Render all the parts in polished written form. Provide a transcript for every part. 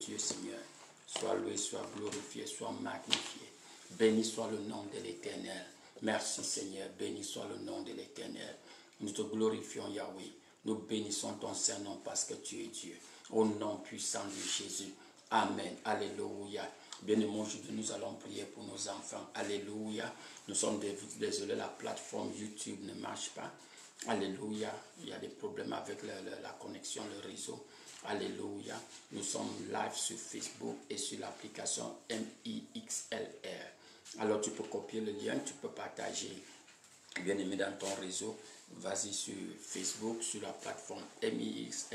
Dieu Seigneur, sois loué, sois glorifié, sois magnifié. Béni soit le nom de l'Éternel. Merci Seigneur, béni soit le nom de l'Éternel. Nous te glorifions Yahweh. Nous bénissons ton Saint-Nom parce que tu es Dieu. Au nom puissant de Jésus. Amen. Alléluia. Bien-aimés, aujourd'hui nous allons prier pour nos enfants. Alléluia. Nous sommes désolés, la plateforme YouTube ne marche pas. Alléluia. Il y a des problèmes avec la connexion, le réseau. Alléluia. Nous sommes live sur Facebook et sur l'application MIXLR. Alors tu peux copier le lien, tu peux partager, bien aimé, dans ton réseau. Vas-y sur Facebook, sur la plateforme MIXLR.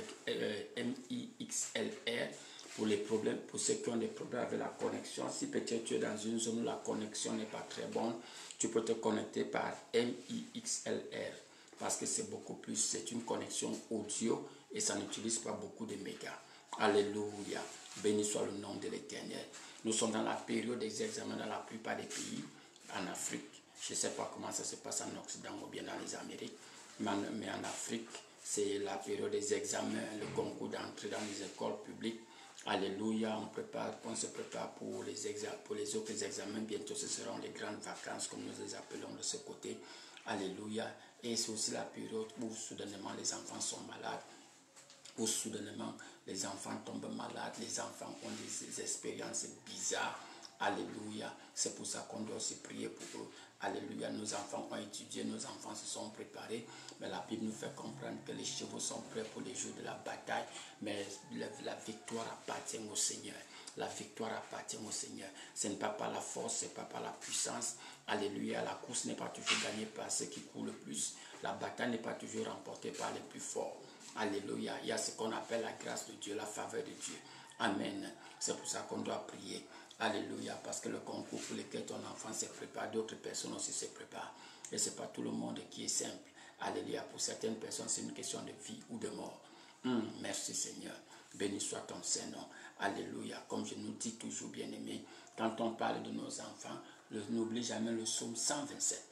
Pour les problèmes, pour ceux qui ont des problèmes avec la connexion, si peut-être tu es dans une zone où la connexion n'est pas très bonne, tu peux te connecter par MIXLR. Parce que c'est beaucoup plus, c'est une connexion audio et ça n'utilise pas beaucoup de mégas. Alléluia. Béni soit le nom de l'Éternel. Nous sommes dans la période des examens dans la plupart des pays, en Afrique. Je ne sais pas comment ça se passe en Occident ou bien dans les Amériques, mais en Afrique, c'est la période des examens, le concours d'entrée dans les écoles publiques. Alléluia, on se prépare pour les autres examens. Bientôt, ce seront les grandes vacances, comme nous les appelons de ce côté. Alléluia. Et c'est aussi la période où soudainement les enfants sont malades, où soudainement les enfants tombent malades, les enfants ont des expériences bizarres. Alléluia. C'est pour ça qu'on doit aussi prier pour eux. Alléluia. Nos enfants ont étudié, nos enfants se sont préparés. Mais la Bible nous fait comprendre que les chevaux sont prêts pour les jours de la bataille. Mais la victoire appartient au Seigneur. La victoire appartient au Seigneur. Ce n'est pas par la force, ce n'est pas par la puissance. Alléluia. La course n'est pas toujours gagnée par ceux qui courent le plus. La bataille n'est pas toujours remportée par les plus forts. Alléluia. Il y a ce qu'on appelle la grâce de Dieu, la faveur de Dieu. Amen. C'est pour ça qu'on doit prier. Alléluia. Parce que le concours pour lequel ton enfant se prépare, d'autres personnes aussi se préparent. Et ce n'est pas tout le monde qui est simple. Alléluia. Pour certaines personnes, c'est une question de vie ou de mort. Merci Seigneur. Béni soit ton Saint-Nom. Alléluia. Comme je nous dis toujours, bien-aimés, quand on parle de nos enfants, n'oublie jamais le psaume 127.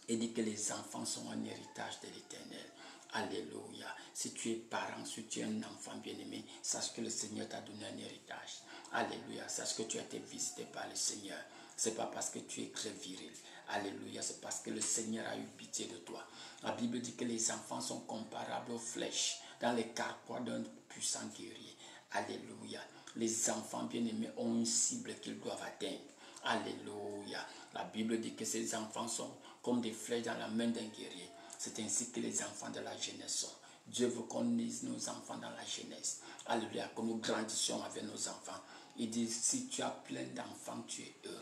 Il dit que les enfants sont un héritage de l'Éternel. Alléluia. Si tu es parent, si tu es un enfant bien-aimé, sache que le Seigneur t'a donné un héritage. Alléluia. Sache que tu as été visité par le Seigneur. Ce n'est pas parce que tu es très viril. Alléluia. C'est parce que le Seigneur a eu pitié de toi. La Bible dit que les enfants sont comparables aux flèches dans les carquois d'un puissant guerrier. Alléluia. Les enfants bien-aimés ont une cible qu'ils doivent atteindre. Alléluia. La Bible dit que ces enfants sont comme des flèches dans la main d'un guerrier. C'est ainsi que les enfants de la jeunesse sont. Dieu veut qu'on mise nos enfants dans la jeunesse. Alléluia. Que nous grandissions avec nos enfants. Il dit, si tu as plein d'enfants, tu es heureux.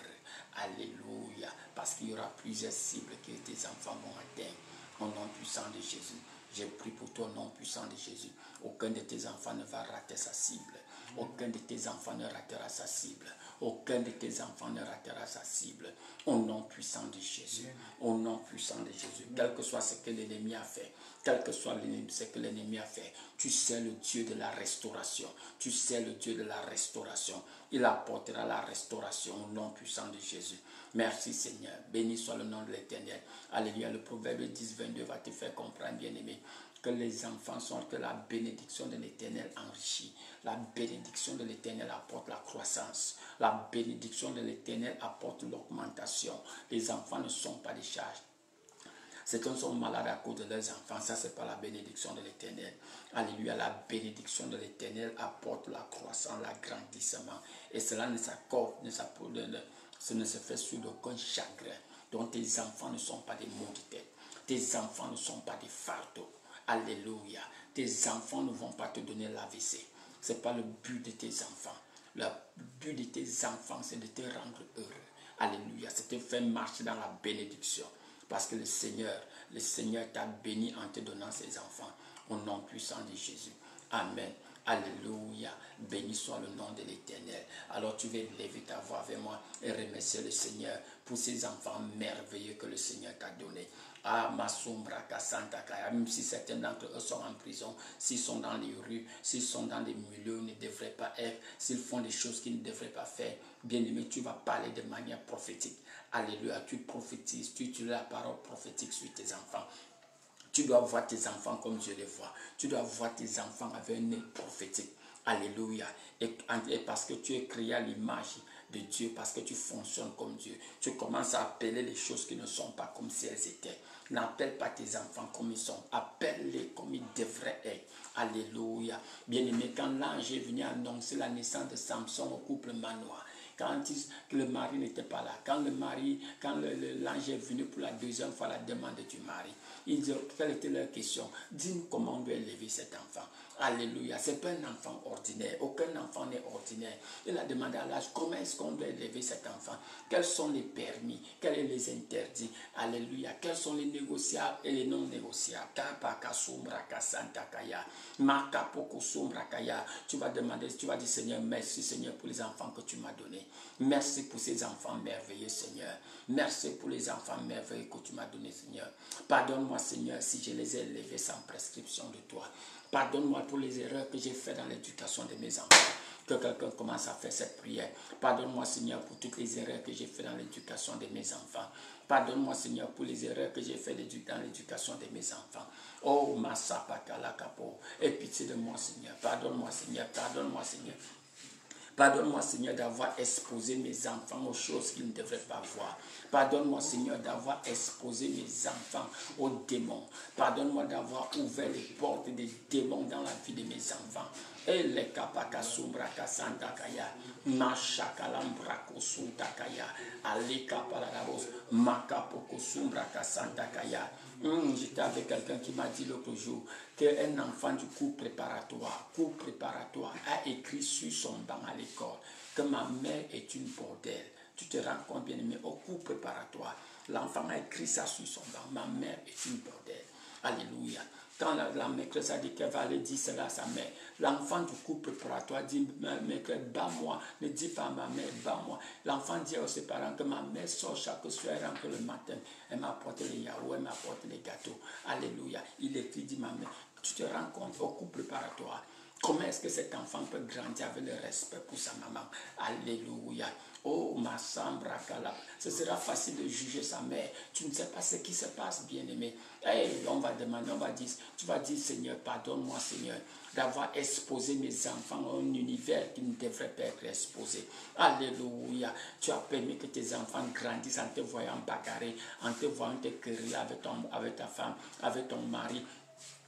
Alléluia. Parce qu'il y aura plusieurs cibles que tes enfants vont atteindre. Au nom puissant de Jésus. J'ai prié pour toi au nom puissant de Jésus. Aucun de tes enfants ne va rater sa cible. Aucun de tes enfants ne ratera sa cible. Aucun de tes enfants ne ratera sa cible. Au nom puissant de Jésus. Au nom puissant de Jésus. Quel que soit ce que l'ennemi a fait. Quel que soit ce que l'ennemi a fait. Tu sais le Dieu de la restauration. Tu sais le Dieu de la restauration. Il apportera la restauration au nom puissant de Jésus. Merci Seigneur. Béni soit le nom de l'Éternel. Alléluia. Le proverbe 10, 22 va te faire comprendre, bien-aimé, que les enfants sont que la bénédiction de l'Éternel enrichit. La bénédiction de l'Éternel apporte la croissance. La bénédiction de l'Éternel apporte l'augmentation. Les enfants ne sont pas des charges. Certains sont malades à cause de leurs enfants. Ça, c'est pas la bénédiction de l'Éternel. Alléluia. La bénédiction de l'Éternel apporte la croissance, l'agrandissement. Et cela ne s'accorde, ce ne se fait sur aucun chagrin. Donc, tes enfants ne sont pas des maux de tête. Tes enfants ne sont pas des fardeaux. Alléluia. Tes enfants ne vont pas te donner l'AVC. Ce n'est pas le but de tes enfants. Le but de tes enfants, c'est de te rendre heureux. Alléluia. C'est de te faire marcher dans la bénédiction. Parce que le Seigneur t'a béni en te donnant ses enfants. Au nom puissant de Jésus. Amen. Alléluia. Béni soit le nom de l'Éternel. Alors tu vas lever ta voix avec moi et remercier le Seigneur pour ces enfants merveilleux que le Seigneur t'a donnés. Ah, ma sombra Cassanta Kaya. Même si certains d'entre eux sont en prison, s'ils sont dans les rues, s'ils sont dans des milieux où ils ne devraient pas être, s'ils font des choses qu'ils ne devraient pas faire, bien aimé, tu vas parler de manière prophétique. Alléluia. Tu prophétises, tu utilises la parole prophétique sur tes enfants. Tu dois voir tes enfants comme Dieu les voit. Tu dois voir tes enfants avec un œil prophétique. Alléluia. Et parce que tu es créé à l'image de Dieu, parce que tu fonctionnes comme Dieu, tu commences à appeler les choses qui ne sont pas comme si elles étaient. N'appelle pas tes enfants comme ils sont. Appelle-les comme ils devraient être. Alléluia. Bien-aimé, quand l'ange est venu annoncer la naissance de Samson au couple manoir, quand le mari n'était pas là, quand l'ange est venu pour la deuxième fois la demande du mari, il dit, quelle était leur question? Dis-nous comment on doit élever cet enfant. Alléluia. Ce n'est pas un enfant ordinaire. Aucun enfant n'est ordinaire. Il a demandé à l'âge, comment est-ce qu'on doit élever cet enfant? Quels sont les permis? Quels sont les interdits? Alléluia. Quels sont les négociables et les non négociables? Tu vas demander, tu vas dire, Seigneur, merci Seigneur pour les enfants que tu m'as donnés. Merci pour ces enfants merveilleux, Seigneur. Merci pour les enfants merveilleux que tu m'as donnés, Seigneur. Pardonne-moi, Seigneur, si je les ai élevés sans prescription de toi. Pardonne-moi pour les erreurs que j'ai faites dans l'éducation de mes enfants. Que quelqu'un commence à faire cette prière. Pardonne-moi, Seigneur, pour toutes les erreurs que j'ai faites dans l'éducation de mes enfants. Pardonne-moi, Seigneur, pour les erreurs que j'ai faites dans l'éducation de mes enfants. Oh, ma sapakalacapo. Aie pitié de moi, Seigneur. Pardonne-moi, Seigneur. Pardonne-moi, Seigneur. Pardonne-moi, Seigneur, d'avoir exposé mes enfants aux choses qu'ils ne devraient pas voir. Pardonne-moi, Seigneur, d'avoir exposé mes enfants aux démons. Pardonne-moi d'avoir ouvert les portes des démons dans la vie de mes enfants. Et les kapakasumbra kasantakaya, mashakalambrako suntakaya, alekapalarabos, makapokosumbra kasantakaya. J'étais avec quelqu'un qui m'a dit l'autre jour qu'un enfant du cours préparatoire a écrit sur son banc à l'école que ma mère est une bordelle. Tu te rends compte, bien aimé, au cours préparatoire, l'enfant a écrit ça sur son banc. Ma mère est une bordelle. Alléluia. Quand la maîtresse a dit qu'elle va aller dire cela à sa mère, l'enfant du cours préparatoire dit, maîtresse, bats-moi, ne dis pas à ma mère, bats-moi. L'enfant dit à ses parents que ma mère sort chaque soir, elle rentre le matin, elle m'apporte les yaourts, elle m'apporte les gâteaux. Alléluia. Il écrit, dit, ma mère, tu te rends compte au cours préparatoire, comment est-ce que cet enfant peut grandir avec le respect pour sa maman? Alléluia. Oh, ma sambra kalab. Ce sera facile de juger sa mère. Tu ne sais pas ce qui se passe, bien-aimé. Hey, on va demander, on va dire, tu vas dire, Seigneur, pardonne-moi, Seigneur, d'avoir exposé mes enfants à un univers qui ne devrait pas être exposé. Alléluia. Tu as permis que tes enfants grandissent en te voyant bagarrer, en te voyant te quereller avec ta femme, avec ton mari.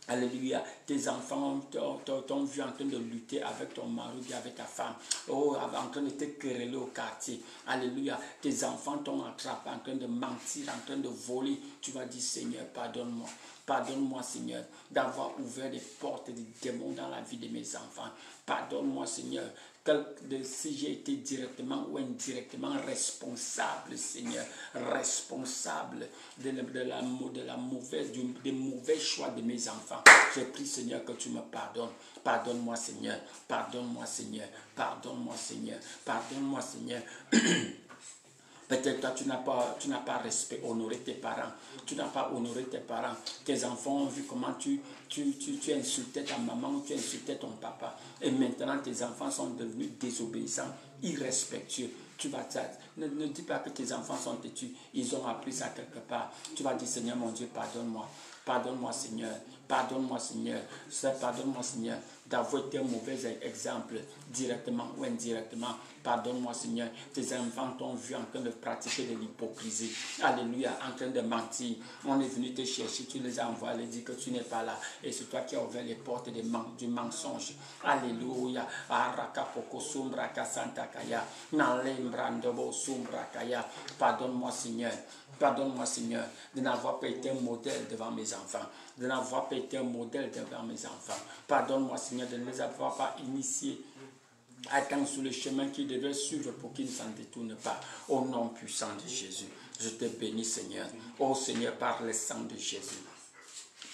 Alléluia. Tes enfants t'ont vu en train de lutter avec ton mari ou avec ta femme. Oh, en train de te quereller au quartier. Alléluia. Tes enfants t'ont attrapé en train de mentir, en train de voler. Tu vas dire, Seigneur, pardonne-moi. Pardonne-moi, Seigneur, d'avoir ouvert les portes des démons dans la vie de mes enfants. Pardonne-moi, Seigneur, si j'ai été directement ou indirectement responsable, Seigneur, responsable des mauvais choix de mes enfants. Je prie, Seigneur, que tu me pardonnes. Pardonne-moi, Seigneur. Pardonne-moi, Seigneur. Pardonne-moi, Seigneur. Pardonne-moi, Seigneur. Peut-être toi, tu n'as pas honoré tes parents. Tu n'as pas honoré tes parents. Tes enfants ont vu comment tu insultais ta maman ou tu insultais ton papa. Et maintenant, tes enfants sont devenus désobéissants, irrespectueux. Ne dis pas que tes enfants sont têtus. Ils ont appris ça quelque part. Tu vas dire, Seigneur, mon Dieu, pardonne-moi. Pardonne-moi, Seigneur. Pardonne-moi, Seigneur. Pardonne-moi, Seigneur, d'avoir été un mauvais exemple, directement ou indirectement. Pardonne-moi, Seigneur. Tes enfants t'ont vu en train de pratiquer de l'hypocrisie. Alléluia, en train de mentir. On est venu te chercher, tu les as envoyés, dit que tu n'es pas là. Et c'est toi qui as ouvert les portes du mensonge. Alléluia. Pardonne-moi, Seigneur. Pardonne-moi, Seigneur, de n'avoir pas été un modèle devant mes enfants. De n'avoir pas été un modèle devant mes enfants. Pardonne-moi, Seigneur, de ne les avoir pas initiés à attendre sur le chemin qu'ils devaient suivre pour qu'ils ne s'en détournent pas. Au nom puissant de Jésus, je te bénis, Seigneur. Oh Seigneur, par le sang de Jésus.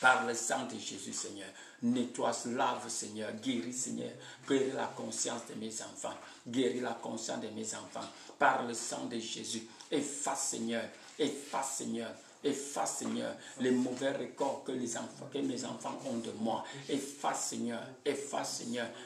Par le sang de Jésus, Seigneur. Nettoie, lave, Seigneur. Guéris, Seigneur. Guéris la conscience de mes enfants. Guéris la conscience de mes enfants. Par le sang de Jésus. Efface, Seigneur. Efface, Seigneur. Efface, Seigneur, les mauvais records que mes enfants ont de moi. Efface, Seigneur,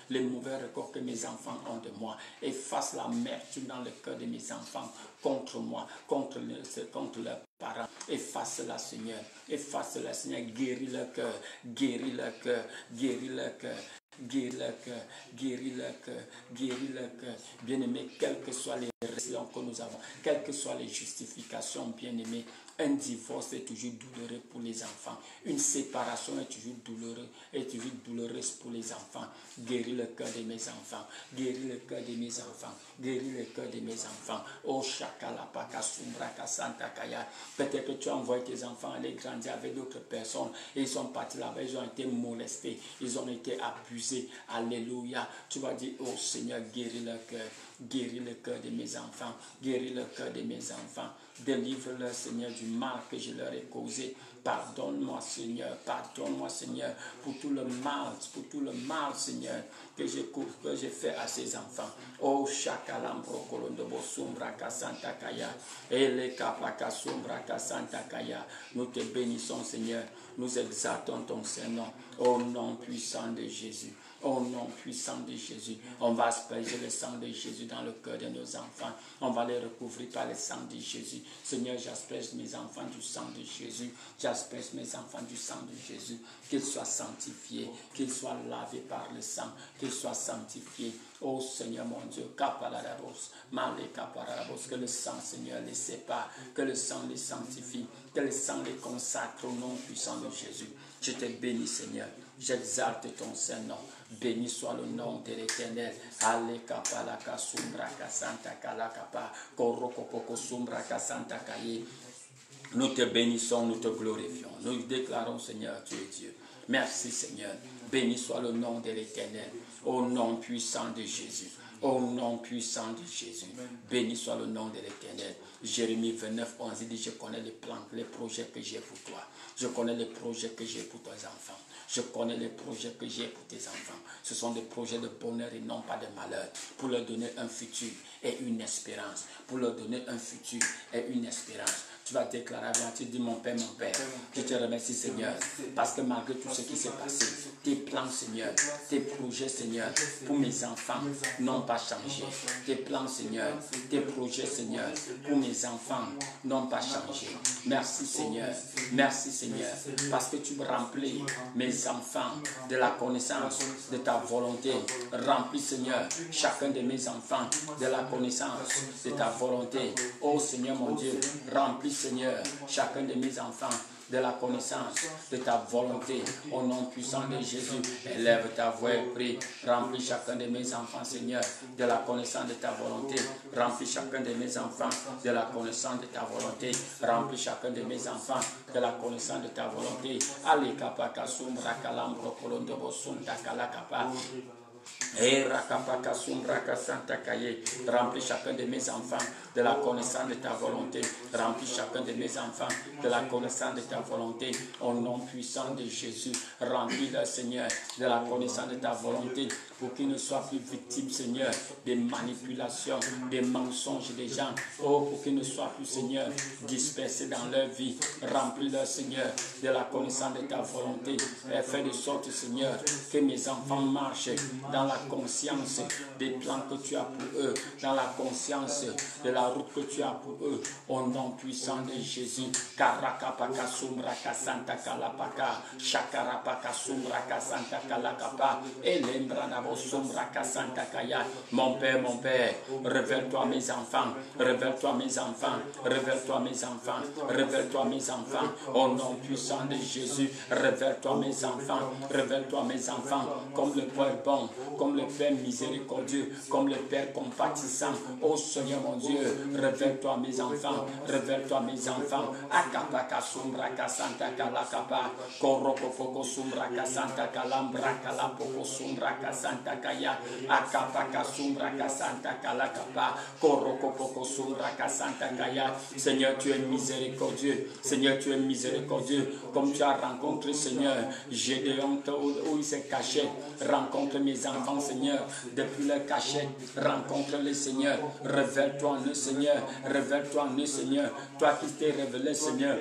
les mauvais records que mes enfants ont de moi. Efface l'amertume dans le cœur de mes enfants contre moi, contre leurs parents. Efface-la, Seigneur. Efface-la, Seigneur. Guéris leur cœur. Guéris leur cœur. Guéris leur cœur. guéris leur cœur, guéris leur cœur, guéris leur cœur. Bien-aimé, quelles que soient les raisons que nous avons, quelles que soient les justifications, bien-aimé, un divorce est toujours douloureux pour les enfants. Une séparation est toujours douloureuse pour les enfants. Guéris le cœur de mes enfants. Guéris le cœur de mes enfants. Guéris le cœur de mes enfants. Oh, Shakalapaka Sumbraka Santa Kaya. Peut-être que tu as envoyé tes enfants aller grandir avec d'autres personnes. Et ils sont partis là-bas, ils ont été molestés. Ils ont été abusés. Alléluia. Tu vas dire, oh Seigneur, guéris le cœur. Guéris le cœur de mes enfants. Guéris le cœur de mes enfants. Délivre-leur, Seigneur, du mal que je leur ai causé. Pardonne-moi, Seigneur, pour tout le mal, Seigneur, que j'ai fait à ces enfants. Oh, Shakalambro Kolondobo Sumbraka Santa Kaya, Ele Kapaka Sumbraka Santa Kaya. Nous te bénissons, Seigneur. Nous exaltons ton Saint-Nom. Au nom puissant de Jésus. Au nom puissant de Jésus, on va asperger le sang de Jésus dans le cœur de nos enfants. On va les recouvrir par le sang de Jésus. Seigneur, j'asperge mes enfants du sang de Jésus. J'asperge mes enfants du sang de Jésus. Qu'ils soient sanctifiés, qu'ils soient lavés par le sang, qu'ils soient sanctifiés. Oh Seigneur mon Dieu, que le sang, Seigneur, les sépare, que le sang les sanctifie, que le sang les consacre au nom puissant de Jésus. Je te bénis, Seigneur. J'exalte ton Saint-Nom. Béni soit le nom de l'Éternel. Alekapalaka Sumbraka Santa Kalakapa Korokopoko Sumbraka Santa Kaye. Nous te bénissons, nous te glorifions. Nous déclarons, Seigneur, tu es Dieu. Merci, Seigneur. Béni soit le nom de l'Éternel. Au nom puissant de Jésus. Au nom puissant de Jésus. Béni soit le nom de l'Éternel. Jérémie 29, 11, il dit, je connais les plans, les projets que j'ai pour toi. Je connais les projets que j'ai pour tes enfants. Je connais les projets que j'ai pour tes enfants. Ce sont des projets de bonheur et non pas de malheur. Pour leur donner un futur et une espérance. Pour leur donner un futur et une espérance. Tu vas déclarer avant, tu dis, mon Père, je te remercie, Seigneur, parce que malgré tout ce qui s'est passé, tes plans, Seigneur, tes projets, Seigneur, pour mes enfants n'ont pas changé. Tes plans, Seigneur, tes projets, Seigneur, pour mes enfants n'ont pas changé. Merci, Seigneur, parce que tu remplis mes enfants de la connaissance de ta volonté. Remplis, Seigneur, chacun de mes enfants de la connaissance de ta volonté. Oh, Seigneur, mon Dieu, remplis, Seigneur, chacun de mes enfants de la connaissance de ta volonté. Au nom puissant de Jésus, élève ta voix et prie. Remplis chacun de mes enfants, Seigneur, de la connaissance de ta volonté. Remplis chacun de mes enfants de la connaissance de ta volonté. Remplis chacun de mes enfants de la connaissance de ta volonté. Allez, kapaka sumbra kalambro kolondobo sunta kalakapa. Remplis chacun de mes enfants de la connaissance de ta volonté. Remplis chacun de mes enfants de la connaissance de ta volonté. Au nom puissant de Jésus, remplis-le, Seigneur, de la connaissance de ta volonté, pour qu'ils ne soient plus victimes, Seigneur, des manipulations, des mensonges des gens. Oh, pour qu'ils ne soient plus, Seigneur, dispersés dans leur vie. Remplis-le, Seigneur, de la connaissance de ta volonté. Et fais de sorte, Seigneur, que mes enfants marchent dans la conscience des plans que tu as pour eux, dans la conscience de la route que tu as pour eux, au nom puissant de Jésus. Karakapaka Sumbraka Santa Kalapaka, Shakarapaka Sumbraka Santa Kalakapa, et l'Embranabo Sumbraka Santa Kaya. Mon Père, révèle-toi mes enfants, révèle-toi mes enfants, révèle-toi mes enfants, révèle-toi mes enfants, au nom puissant de Jésus. Révèle-toi mes enfants, révèle-toi mes enfants, comme le Père bon, comme le Père miséricordieux, comme le Père compatissant. Oh Seigneur mon Dieu, révèle-toi mes enfants, révèle-toi mes enfants. Akapaka Sumbraka Santa Kalakapa, Korokopoko Sumbraka Santa Kalambra Kalapoko Sumbraka Santa Kaya, Akapaka Sumbraka Santa Kalakapa, Korokopoko Sumbraka Santa Kaya. Seigneur, tu es miséricordieux. Seigneur, tu es miséricordieux. Comme tu as rencontré, Seigneur, Gédéon où il s'est caché. Rencontre mes enfants, Seigneur, depuis leur cachette. Rencontre-les, Seigneur. Révèle-toi en eux, Seigneur. Révèle-toi en eux, Seigneur. Toi qui t'es révélé, Seigneur,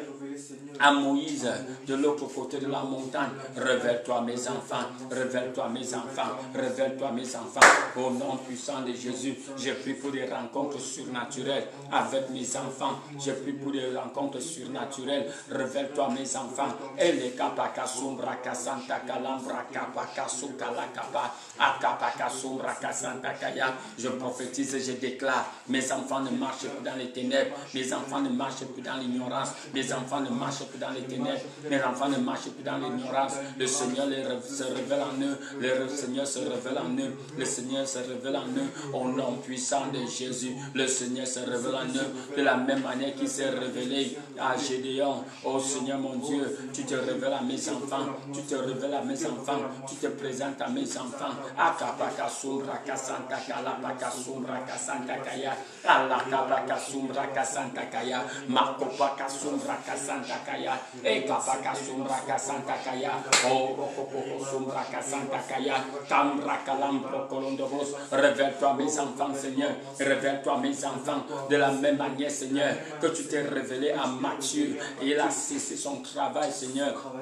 à Moïse de l'autre côté de la montagne. Révèle-toi mes enfants, révèle-toi mes enfants, révèle-toi mes enfants. Au nom puissant de Jésus, j'ai pris pour des rencontres surnaturelles avec mes enfants. J'ai pris pour des rencontres surnaturelles. Révèle-toi mes enfants. Ele kapaka sombra kasanta kalambra kapaka sukala kapa akapaka sombra kasanta kaya. Je prophétise et je déclare, mes enfants ne marchent plus dans les ténèbres. Mes enfants ne marchent plus dans l'ignorance. Mes enfants ne marchent plus dans les ténèbres. Mes enfants ne marchent plus dans l'ignorance. Le Seigneur se révèle en eux. Le Seigneur se révèle en eux. Le Seigneur se révèle en eux. Au nom puissant de Jésus, le Seigneur se révèle en eux. De la même manière qu'il s'est révélé à Gédéon. Oh Seigneur mon Dieu, tu te révèles à mes enfants. Tu te révèles à mes enfants. Tu te présentes à mes enfants. Akapaka sombra kasanta kalapaka sombra kasanta kaya. Alakapaka sombra kasanta kaya. Makopaka sombra kasanta kaya. Ekapaka sombra kasanta kaya. Oh rokopoko sombra kasanta kaya. Kambra kalambro kolondobos. Révèle-toi mes enfants, Seigneur. Révèle-toi mes enfants. De la même manière, Seigneur, que tu t'es révélé à Matthieu. Et il a cessé son travail, Seigneur,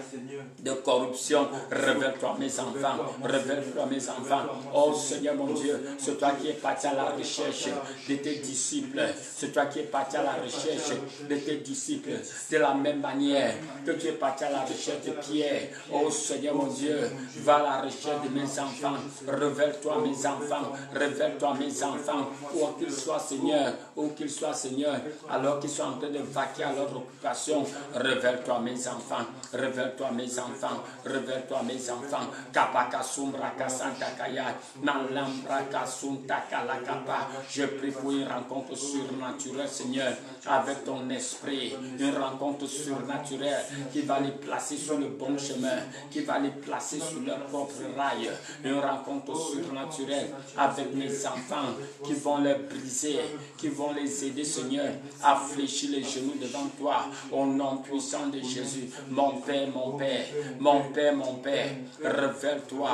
de corruption. Révèle-toi mes enfants. Révèle-toi mes enfants. Oh Seigneur mon Dieu, c'est toi qui es parti à la recherche de tes disciples. C'est toi qui es parti à la recherche de tes disciples. De la même manière que tu es parti à la recherche de Pierre. Oh Seigneur mon Dieu, va à la recherche de mes enfants. Révèle-toi mes enfants. Révèle-toi mes enfants. Où qu'ils soient, Seigneur. Où qu'ils soient, Seigneur. Alors qu'ils sont en train de vaquer à leur occupation. Révèle-toi mes enfants. Révèle-toi mes enfants. Révèle-toi mes enfants. Kapaka sombra kasanta kaya. Nalambra kasunta kalakapa. Je prie pour une rencontre surnaturelle, Seigneur, avec ton esprit. Une rencontre surnaturelle qui va les placer sur le bon chemin, qui va les placer sur leur propre rail. Une rencontre surnaturelle avec mes enfants qui vont les briser, qui vont les aider, Seigneur, à fléchir les genoux devant toi. Au nom puissant de Jésus, mon Père, mon Père, mon Père, mon Père, révèle-toi,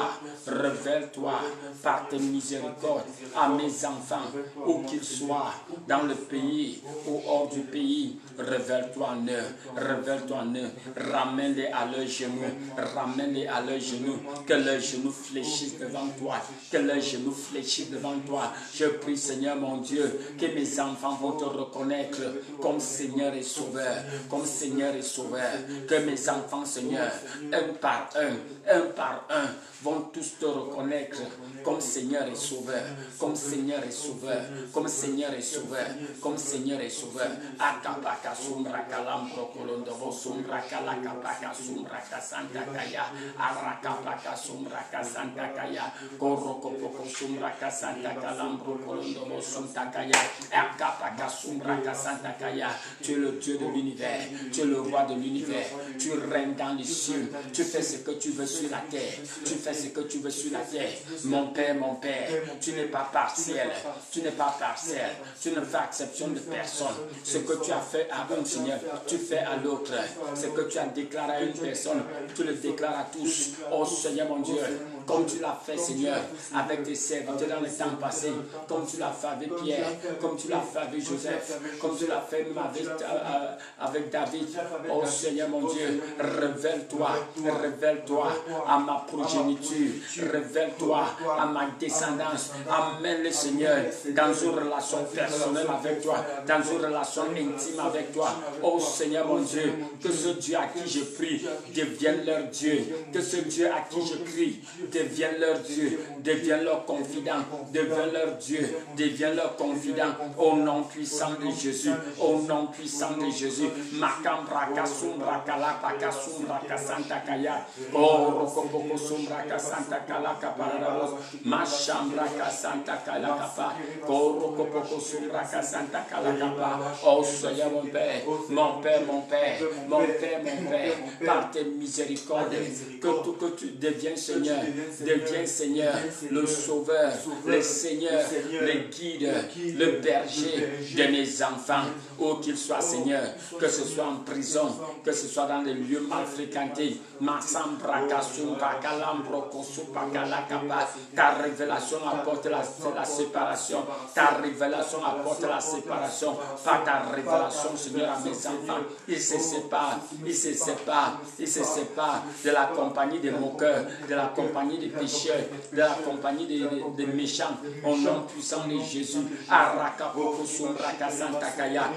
révèle-toi par tes miséricordes à mes enfants, où qu'ils soient, dans le pays ou hors du pays. Révèle-toi en eux, révèle-toi en eux, ramène-les à leurs genoux, ramène-les à leurs genoux, que leurs genoux fléchissent devant toi, que leurs genoux fléchissent devant toi. Je prie, Seigneur mon Dieu, que mes enfants vont te reconnaître comme Seigneur et Sauveur, comme Seigneur et Sauveur, que mes enfants, Seigneur, un par un, vont tous te reconnaître comme Seigneur et Sauveur, comme Seigneur et Sauveur, comme Seigneur et Sauveur, comme Seigneur et Sauveur. Akapaka sombra kalambro kolondovo sombra kalakapaka sombra kasanta kaya, arakapaka sombra kasanta kaya, korokopoko sombra kasanta kalambro kolondovo sombra kaya, akapaka sombra kasanta kaya. Tu es le Dieu de l'univers, tu es le roi de l'univers, tu règnes dans les cieux, tu fais ce que tu veux sur la terre, tu fais ce que tu veux sur la terre. Mon Père, tu n'es pas partiel, tu n'es pas partiel, tu ne fais exception de personne. Ce que tu as fait à un Seigneur, tu fais à l'autre. Ce que tu as déclaré à une personne, tu le déclares à tous. Oh Seigneur mon Dieu, comme tu l'as fait, Seigneur, avec tes serviteurs dans le temps passé, comme tu l'as fait avec Pierre, comme tu l'as fait avec Joseph, comme tu l'as fait même avec David. Oh Seigneur mon Dieu, révèle-toi, révèle-toi à ma progéniture, révèle-toi à ma descendance. Amène le Seigneur dans une relation personnelle avec toi, dans une relation intime avec toi. Oh Seigneur mon Dieu, que ce Dieu à qui je prie devienne leur Dieu, que ce Dieu à qui je prie devienne leur Dieu, devienne leur confident, devienne leur Dieu, devienne leur confident. Au nom puissant de Jésus, au nom puissant de Jésus. Makambra kasumbra kalapa kasumbra kasanta kaya. Oh rokopoko sumbra kasanta kalaka paradabos. Mashambra kasanta kalakapa. Oh rokopoko sumbra kasanta kalakapa. Oh Seigneur mon Père, mon Père, mon Père, mon Père, mon Père, par tes miséricordes, que tu deviens Seigneur Deviens, Seigneur, le sauveur, le Seigneur, le guide, le berger de mes enfants. Où qu'ils soient, Seigneur, que ce soit en prison, que ce soit dans des lieux mal fréquentés. Ta révélation apporte la séparation. Ta révélation apporte la séparation. Par ta révélation, Seigneur, à mes enfants, ils se séparent, ils se séparent, ils se séparent de la compagnie des moqueurs, de la compagnie des pécheurs, de la compagnie des méchants. Au nom puissant de Jésus. Arakapoko Sumbraka Santakaya.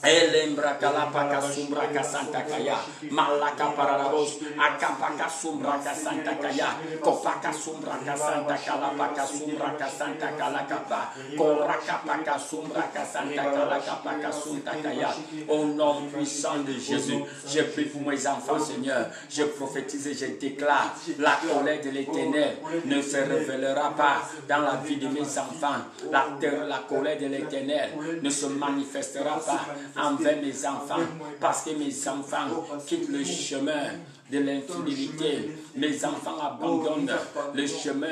Elembrakala Pakasumbraka Santakaya. Malaka Pararabos. Akapaka Sumbraka Santakaya. Kopaka Sumbraka Santakala Pakasumbraka Santakala Kapa. Korakapaka Sumbraka Santakala Kapaka Suntakaya. Au nom puissant de Jésus, je prie pour mes enfants, Seigneur. Je prophétise et je déclare la colère de l'Éternel ne se révélera pas dans la vie de mes enfants. La colère de l'Éternel ne se manifestera pas envers mes enfants parce que mes enfants quittent le chemin de l'infidélité. Mes enfants abandonnent le chemin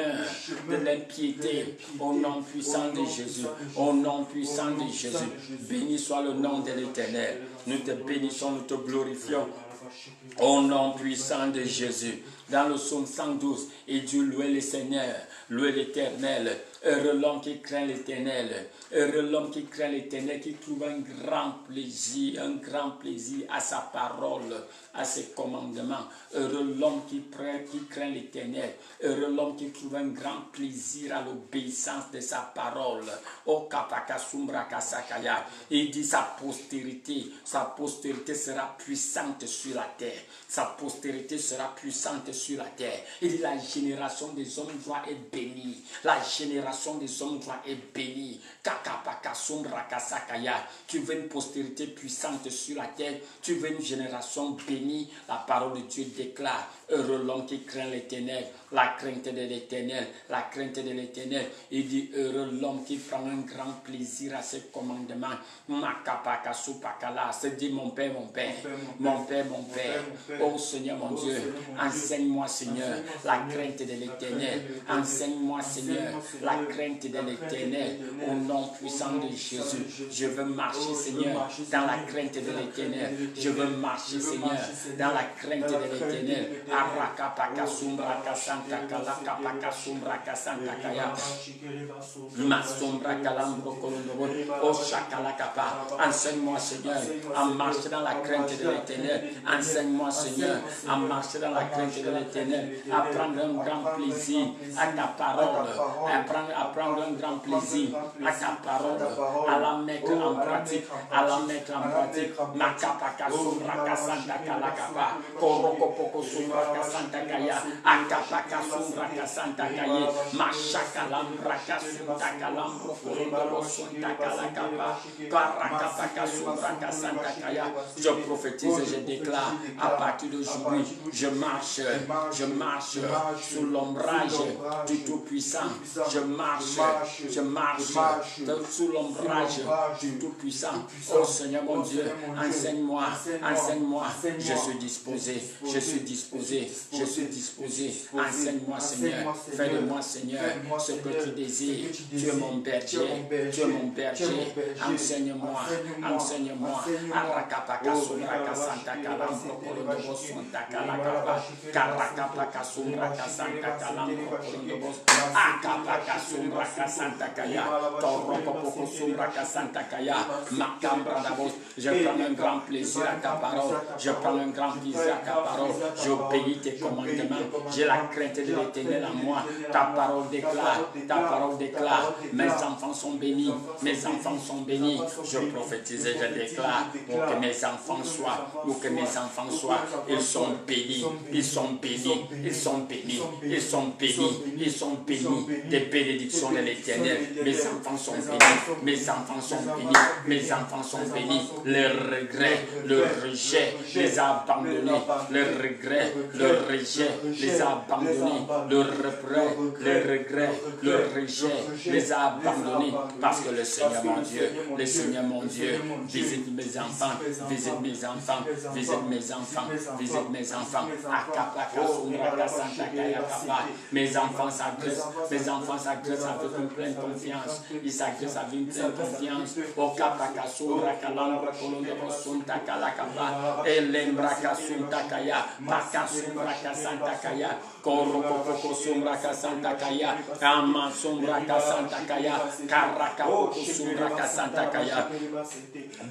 de l'impiété. Au nom puissant de Jésus. Au nom puissant de Jésus. Béni soit le nom de l'Éternel. Nous te bénissons, nous te glorifions. Au nom puissant de Jésus. Dans le psaume 112, il dit louez le Seigneur, louez l'Éternel. Heureux l'homme qui craint l'Éternel. Heureux l'homme qui craint l'Éternel, qui trouve un grand plaisir à sa parole, à ses commandements. Heureux l'homme qui craint l'Éternel. Heureux l'homme qui trouve un grand plaisir à l'obéissance de sa parole. O Kapakasumbra Kasakaya. Il dit sa postérité sera puissante sur la terre. Sa postérité sera puissante sur la terre. Il dit la génération des hommes droits est bénie. La génération des hommes droits est bénie. Tu veux une postérité puissante sur la terre. Tu veux une génération bénie. La parole de Dieu déclare heureux l'homme qui craint l'Éternel. La crainte de l'Éternel. La crainte de l'Éternel. Il dit heureux l'homme qui prend un grand plaisir à ses commandements. C'est dit mon Père, mon Père. Mon Père, mon Père. Oh Seigneur mon Dieu, enseigne-moi Seigneur la crainte de l'Éternel. Enseigne-moi Seigneur la crainte de l'Éternel. Au nom puissant de Jésus, je veux marcher Seigneur dans la crainte de l'Éternel. Je veux marcher Seigneur dans la crainte de l'Éternel. Arakapaka Sumbraka Santa Kalakapaka Sumbraka Santa Kaya. Masumbraka Lambro Kolondobo. Oh Shakalakapa. Enseigne-moi Seigneur à marcher dans la crainte de l'Éternel. Enseigne-moi Seigneur à marcher dans la crainte de l'Éternel. À prendre un grand plaisir à ta parole. À prendre un grand plaisir à ta parole. À la mettre en pratique. À la mettre en pratique. Makapaka Sumbraka Santa Kalakapa. Korokopoko Sumbraka Santa Kaya. Akapaka Sumbraka Santa Kaya. Mashaka Lambraka Santa Kalambro Kolombo Santa Kalakapa. Karakapaka Sumbraka Santa Kaya. Je prophétise et je déclare à partir d'aujourd'hui, je marche sous l'ombrage du Tout-Puissant. Je marche sous l'ombrage du Tout-Puissant. Oh Seigneur mon Dieu, enseigne-moi. Je suis disposé. Enseigne-moi Seigneur. Fais de moi Seigneur ce que tu désires. Tu es mon berger. Enseigne-moi. Arakapaka Sumbraka Santa Kalambro Kolombo Santa Kalakapa. Karakapaka Sumbraka Santa Kalambro Kolombo. Akapaka Sumbraka Santa Kaya. Torokopoko Sumbraka Santa Kaya. Makambra Dabos. Je prends un grand plaisir à ta parole. J'obéis tes commandements. J'ai la crainte de l'Éternel en moi. Ta parole déclare. Mes enfants sont bénis. Je prophétise et je déclare pour que mes enfants soient, ils sont bénis. Des bénédictions de l'Éternel. Mes enfants sont bénis. Le regret, le rejet les a abandonnés. Le regret, le rejet les a abandonnés. Le regret, le rejet les a abandonnés. Parce que le Seigneur mon Dieu, visite mes enfants. Akapaka Mes enfants s'agressent avec une pleine confiance. Ils s'agressent avec une pleine confiance.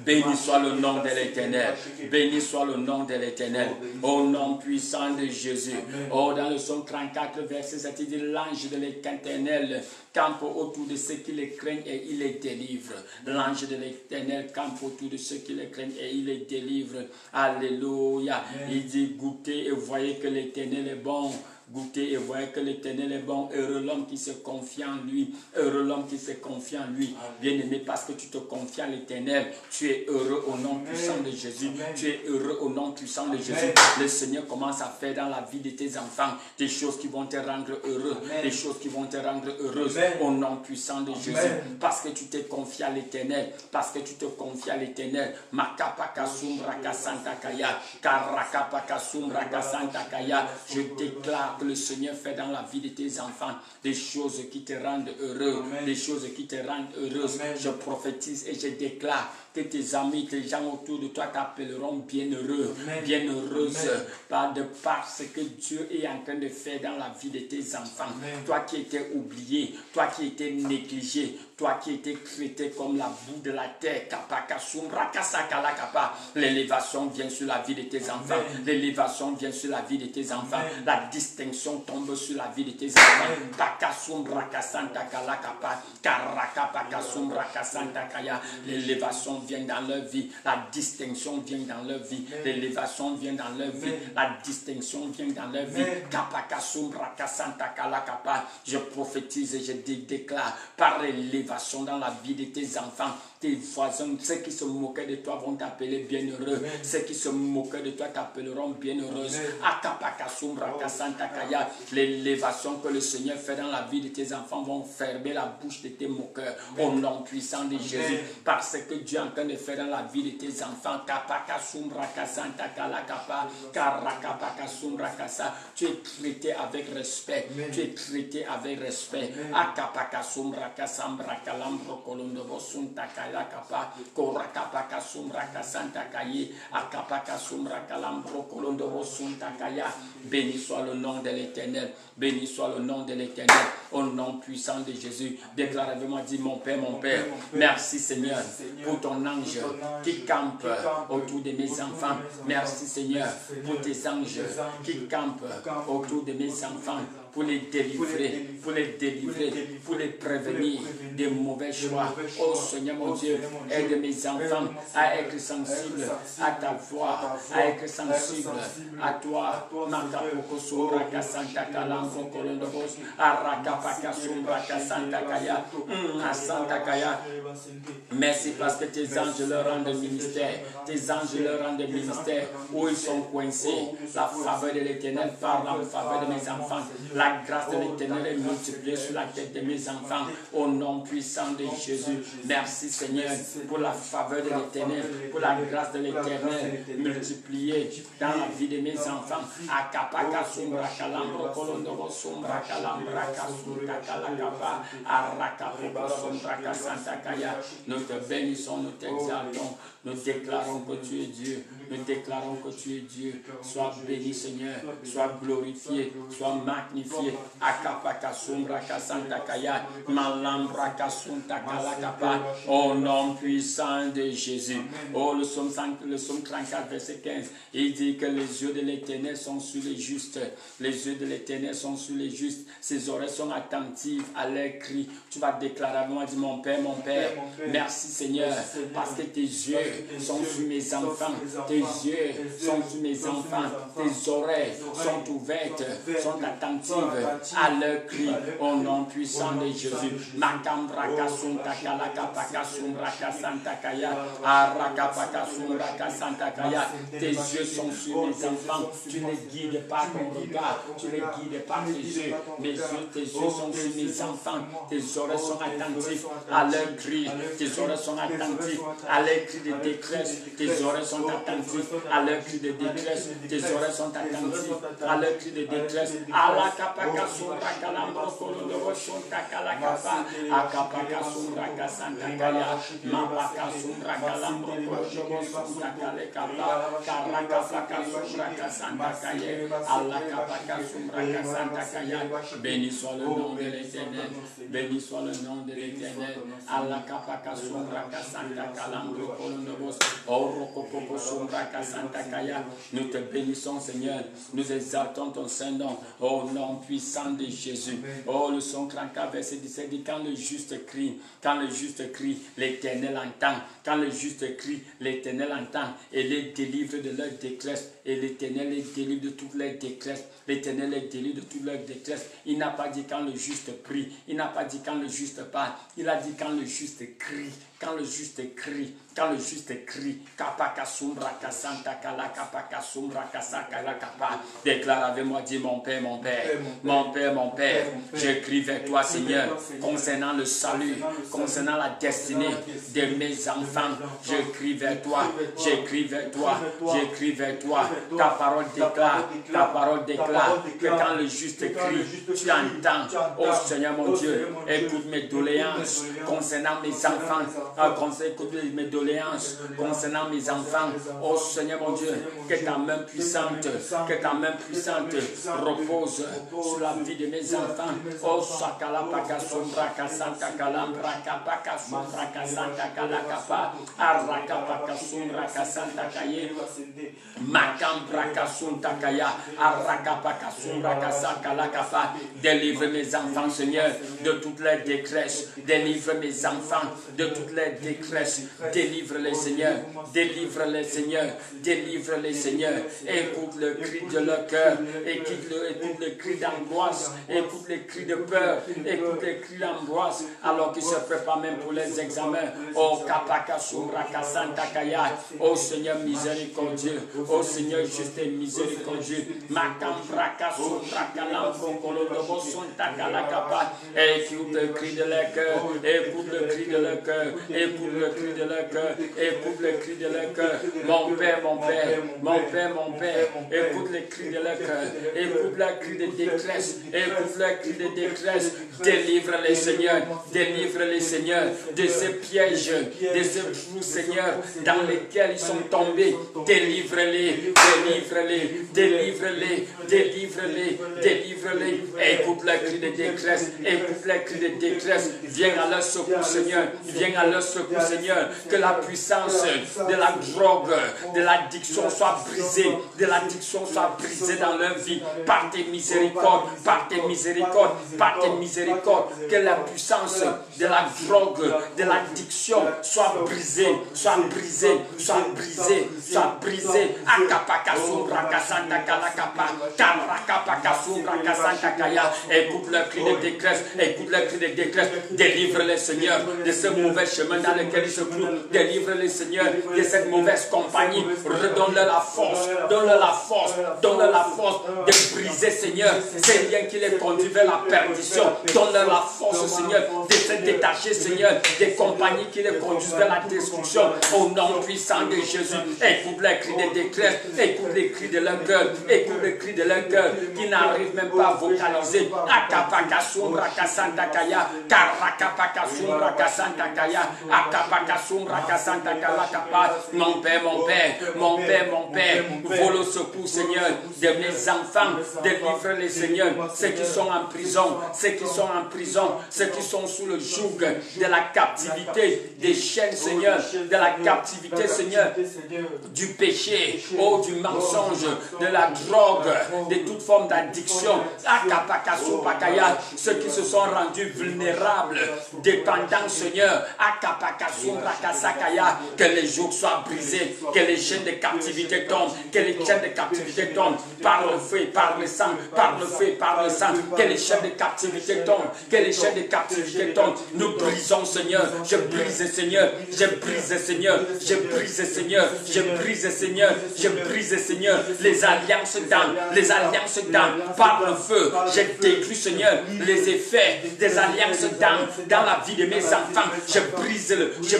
Béni soit le nom de l'Éternel. Béni soit le nom de l'Éternel. Au nom puissant de Jésus. Oh, dans le psaume 34, verset 7, il dit l'ange de l'Éternel campe autour de ceux qui les craignent et il les délivre. L'ange de l'Éternel campe autour de ceux qui les craignent et il les délivre. Alléluia. Il dit goûtez et voyez que l'Éternel est bon. Goûtez et voyez que l'Éternel est bon. Heureux l'homme qui se confie en lui. Heureux l'homme qui se confie en lui. Bien-aimé, parce que tu te confies à l'Éternel, tu es heureux au nom puissant de Jésus. Tu es heureux au nom puissant de Jésus. Le Seigneur commence à faire dans la vie de tes enfants des choses qui vont te rendre heureux. Des choses qui vont te rendre heureuse au nom puissant de Jésus. Parce que tu t'es confié à l'Éternel. Parce que tu te confies à l'Éternel. Je déclare que le Seigneur fait dans la vie de tes enfants des choses qui te rendent heureux, des choses qui te rendent heureuse. Je prophétise et je déclare que tes amis, tes gens autour de toi t'appelleront bienheureux, bienheureuse, par ce que Dieu est en train de faire dans la vie de tes enfants. Toi qui étais oublié, toi qui étais négligé, toi qui étais traité comme la boue de la terre, l'élévation vient sur la vie de tes enfants, l'élévation vient sur la vie de tes enfants, la distinction tombe sur la vie de tes enfants. L'élévation vient dans leur vie, la distinction vient dans leur vie, l'élévation vient dans leur vie, la distinction vient dans leur vie. Je prophétise et je déclare par l'élévation dans la vie de tes enfants, tes voisins, ceux qui se moquaient de toi vont t'appeler bienheureux, ceux qui se moquaient de toi t'appelleront bienheureuse. L'élévation que le Seigneur fait dans la vie de tes enfants vont fermer la bouche de tes moqueurs au nom puissant de Jésus. Parce que Dieu est en train de faire dans la vie de tes enfants. Tu es traité avec respect. Tu es traité avec respect. Béni soit le nom de l'Éternel. Béni soit le nom de l'Éternel. Au nom puissant de Jésus. Déclarez-moi, dis mon Père, merci Seigneur pour ton ange qui campe autour de mes enfants. Merci Seigneur pour tes anges qui campent autour de mes enfants. Pour les délivrer, pour les prévenir des mauvais choix. Oh Seigneur mon Dieu, aide mes enfants à être sensibles à ta voix, à être sensibles à toi. Merci parce que tes anges leur rendent ministère. Tes anges leur rendent ministère où ils sont coincés. La faveur de l'Éternel parle en faveur de mes enfants. La grâce de l'Éternel est multipliée sur la tête de mes enfants au nom puissant de Jésus. Merci Seigneur pour la faveur de l'Éternel, pour la grâce de l'Éternel multipliée dans la vie de mes enfants. Nous te bénissons, nous t'exaltons, nous déclarons que tu es Dieu. Nous déclarons que tu es Dieu. Sois béni Seigneur, sois glorifié, sois magnifié. Au nom puissant de Jésus. Oh, le psaume 34, verset 15. Il dit que les yeux de l'Éternel sont sur les justes. Les yeux de l'Éternel sont sur les justes. Ses oreilles sont attentives à leurs cris. Tu vas déclarer à moi, dis mon Père, merci Seigneur, parce que tes yeux sont sur mes enfants. Tes yeux sont sur mes enfants. Tes oreilles sont ouvertes, sont attentives à leurs cris. Au nom puissant de Jésus. Tes yeux sont sur mes enfants. Tu les guides par ton regard. Tu les guides par tes yeux. Tes yeux sont sur mes enfants. Tes oreilles sont attentives à leurs cris. Tes oreilles sont attentives à leur cri de détresse. Tes oreilles sont attentives à leur cri de détresse. Tes oreilles sont attentives à leur cri de détresse. Allah kapaka sura kalambro kolondo shonta kalakapa. Akapaka sura kasanta kaya. Mapaka sura kalambro kolondo shonta kalekapa. Karakapaka sura kasanta kaya. Allah kapaka sura kasanta kaya. Béni soit le nom de l'Éternel. Béni soit le nom de l'Éternel. Allah kapaka sura kasanta kalambro kolondo orokopopo sura kasanta kaya. Nous te bénissons, Seigneur. Nous exaltons ton Saint-Nom. Au nom puissant de Jésus. Oh, le son 34, verset 17 dit, quand le juste crie, l'Éternel entend. Quand le juste crie, l'Éternel entend et les délivre de leur détresse. Et l'Éternel les délivre de toutes leurs détresses. L'Éternel les délivre de toutes leurs détresses. Il n'a pas dit quand le juste prie. Il n'a pas dit quand le juste parle. Il a dit quand le juste crie. Quand le juste crie. Quand le juste crie. Déclare avec moi, dis mon Père, mon Père. Mon Père, mon Père. Je crie vers toi, Seigneur, concernant le salut, concernant la destinée de mes enfants. Je crie vers toi. Je crie vers toi. Je crie vers toi. Ta parole déclare. Ta parole déclare que quand le juste crie, tu entends. Oh Seigneur mon Dieu, écoute mes doléances concernant mes enfants. Écoute mes doléances concernant mes enfants. Oh Seigneur mon Dieu, que ta main puissante repose sur la vie de mes enfants. Oh Sakala Pakasundra Kasanta Kalambra Kapakasundra Kasanta Kalakapa Araka Pakasundra Kasanta Kaye Makambra Kasunta Kaya Araka Pakasundra Kasanta Kalakapa. Délivre mes enfants, Seigneur, de toutes les détresses. Délivre mes enfants de toutes les détresses. Délivre-les, Seigneur. Délivre-les, Seigneur. Délivre-les, Seigneur. Écoute le cri de leur cœur. Écoute le cri d'angoisse. Écoute les cris de peur. Écoute les cris d'angoisse. Alors qu'ils se préparent même pour les examens. Oh, Kapakasumra Kasanta Kaya. Oh, Seigneur miséricordieux. Oh, Seigneur juste et miséricordieux. Makambra Kasumra Kalambro Kolodobo Sonta Kalakapa. Écoute le cri de leur cœur. Écoute le cri de leur cœur. Écoute le cri de leur cœur. Écoute le cri de leur cœur. Mon Père, mon Père. Mon Père, mon Père. Écoute les cris de leur cœur. Écoute le cri de détresse. Écoute le cri de détresse. Délivre-les, Seigneur. Délivre-les, Seigneur, de ces pièges, de ces trous, Seigneur, dans lesquels ils sont tombés. Délivre-les. Délivre-les. Délivre-les. Délivre-les. Délivre-les. Écoute le cri de détresse. Écoute le cri de détresse. Viens à leur secours, Seigneur. Viens à leur secours, Seigneur. Que la puissance de la drogue, de l'addiction soit brisée. De l'addiction soit brisée dans leur vie. Par tes miséricordes. Par tes miséricordes. Par tes miséricordes. Que la puissance de la drogue, de l'addiction soit brisée. Soit brisée. Soit brisée. Soit brisée. Akapakasumra kasanta kalakapa. Karakapakasumra kasanta kaya. Écoute le cri de détresse. Écoute le cri de détresse. Délivre-les, Seigneur, de ce mauvais chemin dans lequel ils se trouvent. Délivre-les, Seigneur, de cette mauvaise compagnie. Redonne-leur la force. Donne-leur la force. Donne-leur la force de briser, Seigneur, ces liens qui les conduisent vers la perdition. Donne-leur la force, Seigneur, de se détacher, Seigneur, des compagnies qui les conduisent vers la destruction. Au nom puissant de Jésus, écoute les cris de détresse. Écoute les cris de leur cœur. Écoute les cris de leur cœur qui n'arrivent même pas à vocaliser. Akapakasumra kasanta kaya. Karakapakasumra kasanta kaya. Akapakasumra kasanta kalakapa. Mon Père, mon Père, mon Père, mon Père, vole au secours, Seigneur, de mes enfants. Délivre-les, Seigneur, ceux qui sont en prison, ceux qui sont en prison, ceux qui sont sous le joug de la captivité, des chaînes, Seigneur, de la captivité, Seigneur, du péché, oh, du mensonge, de la drogue, de toute forme d'addiction. Akapakasupakaya, ceux qui se sont rendus vulnérables, dépendants, Seigneur, Akapakasuprakasakaya, que les jours soient brisés, que les chaînes de captivité tombent, que les chaînes de captivité tombent, par le feu, par le sang, par le feu, par le sang, que les chaînes de captivité tombent. tombe, que les chaînes de captivité tombent. Nous brisons, Seigneur. Je brise, Seigneur. Je brise, Seigneur. Je brise, Seigneur. Je brise, Seigneur. Je brise, Seigneur. Les alliances dans, par le feu. Je détruis, Seigneur, les effets des alliances dans la vie de mes enfants. Je brise, je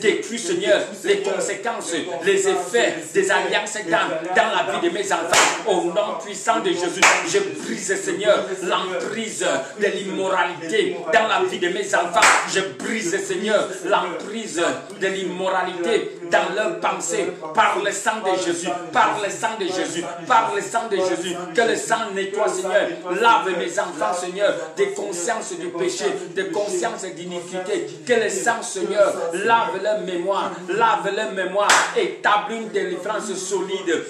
détruis, Seigneur, les conséquences, les effets des alliances dans la vie de mes enfants. Au nom puissant de Jésus, je brise, Seigneur, l'emprise de l'immoralité dans la vie de mes enfants. Je brise, Seigneur, l'emprise de l'immoralité dans leurs pensées, par le sang de Jésus, par le sang de Jésus, par le sang de Jésus. Que le sang nettoie, Seigneur. Lave mes enfants, Seigneur, des consciences du péché, des consciences d'iniquité. Que le sang, Seigneur, lave leur mémoire, établit une délivrance solide.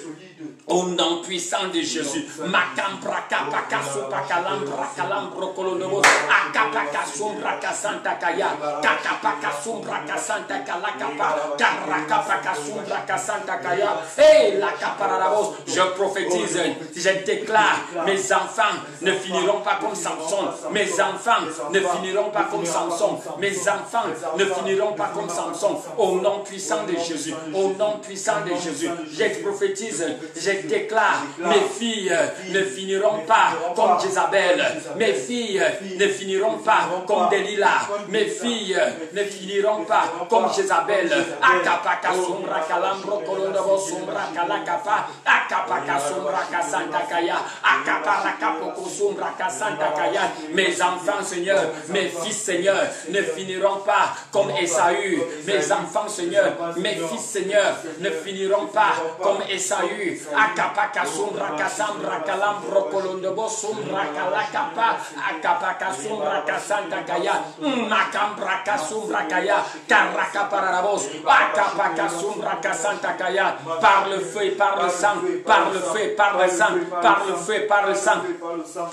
Au nom puissant de Jésus, Macambraka Pakaso Pakalam Brakalam Brokolono, Akapakasum Brakasanta Kaya, Kakapakasum Brakasanta Kalakapa, Karakapakasum Brakasanta Kaya, et la Kaparabos, je prophétise, je déclare, mes enfants ne finiront pas comme Samson, mes enfants ne finiront pas comme Samson, mes enfants ne finiront pas comme Samson, au nom puissant de Jésus, au nom puissant de Jésus, je prophétise, je déclare, mes filles ne finiront pas comme Jézabel, mes filles ne finiront pas comme Delilah, mes filles ne finiront pas comme Jézabel. Akapaka sombra kalambro kolonobo sombra kalakapa, akapaka sombra kasanta kaya, akaparaka poko sombra kasanta kaya. Mes enfants, Seigneur, mes fils, Seigneur, ne finiront pas comme Esaü. Mes enfants, Seigneur, mes fils, Seigneur, ne finiront pas comme Esaü. Akapaka sombra kasambra kalambro kolondobo sombra kalakapa, akapaka sombra kasanta kaya, makambra kasombra kaya, karaka pararabos, akapaka sombra kasanta kaya, par le feu et par le sang, par le feu et par le sang, par le feu et par le sang.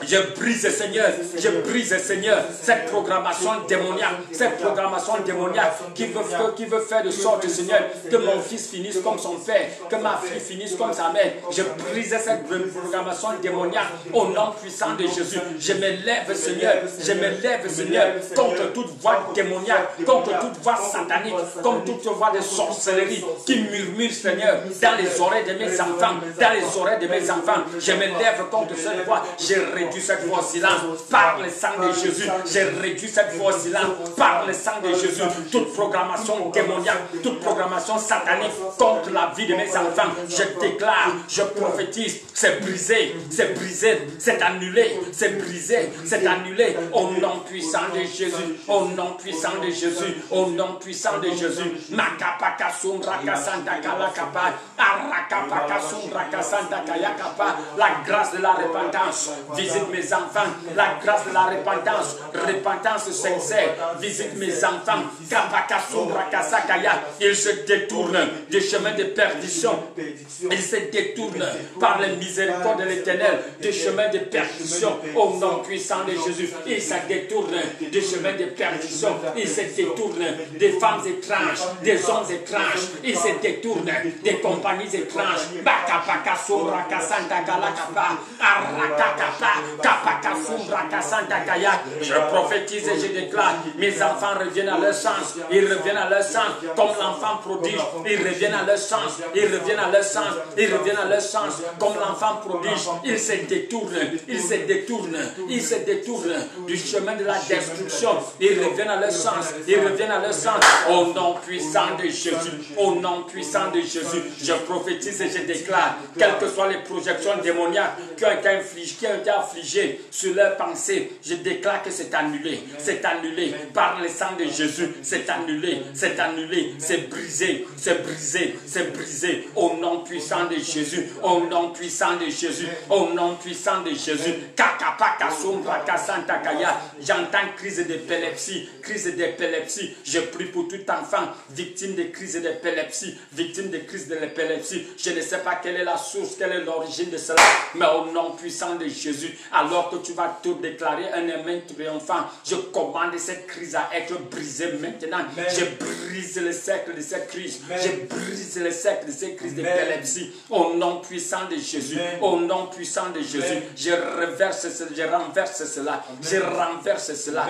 Je brise, Seigneur, cette programmation démoniaque qui veut faire de sorte, Seigneur, que mon fils finisse comme son père, que ma fille finisse comme sa mère. Je brise cette programmation démoniaque au nom puissant de Jésus. Je me lève, Seigneur, contre toute voix démoniaque, contre toute voix satanique, contre toute voix de sorcellerie qui murmure, Seigneur, dans les oreilles de mes enfants, Je me lève contre cette voix. Je réduis cette voix au silence par le sang de Jésus. Je réduis cette voix au silence par le sang de Jésus. Toute programmation démoniaque, toute programmation satanique contre la vie de mes enfants, je déclare, je prophétise, c'est brisé, c'est annulé, c'est brisé, c'est annulé au nom puissant de Jésus, au nom puissant de Jésus, au nom puissant de Jésus. Makapaka sombra kasanta kalakapa, arakapaka sombra kasanta kayakapa. La grâce de la repentance visite mes enfants, la grâce de la repentance sincère visite mes enfants. Kapaka sombra kasakaya, ils se détournent des chemins de perdition, ils se détournent par les miséricordes de l'Éternel des chemins de perdition au nom puissant de Jésus. Ils se détournent des chemins de perdition, ils se détournent des femmes étranges, des hommes étranges, ils se détournent des compagnies étranges. Bakapaka sombra kasanta kalakapa, arakakapa, kapaka sombra kasanta kaya. Je prophétise et je déclare, mes enfants reviennent à leur sens, ils reviennent à leur sens comme l'enfant prodige, ils reviennent à leur sens, ils reviennent à leur sens, ils reviennent à leur sens comme l'enfant prodige. Ils se détournent du chemin de la destruction, ils reviennent à leur sens, au nom puissant de Jésus, au nom puissant de Jésus. Je prophétise et je déclare, quelles que soient les projections démoniaques qui ont été affligées sur leurs pensées, je déclare que c'est annulé par le sang de Jésus, c'est annulé, c'est brisé au nom puissant de Jésus, au nom puissant de Jésus, au nom puissant de Jésus. J'entends crise d'épilepsie. Je prie pour tout enfant victime de crise d'épilepsie, Je ne sais pas quelle est la source, quelle est l'origine de cela, mais au nom puissant de Jésus, alors que tu vas te déclarer un amen triomphant, je commande cette crise à être brisée maintenant. Je brise le cercle de cette crise. Je brise le cercle de cette crise d'épilepsie. Au nom puissant de Jésus. Au nom puissant de Jésus. Je renverse cela. Je renverse cela.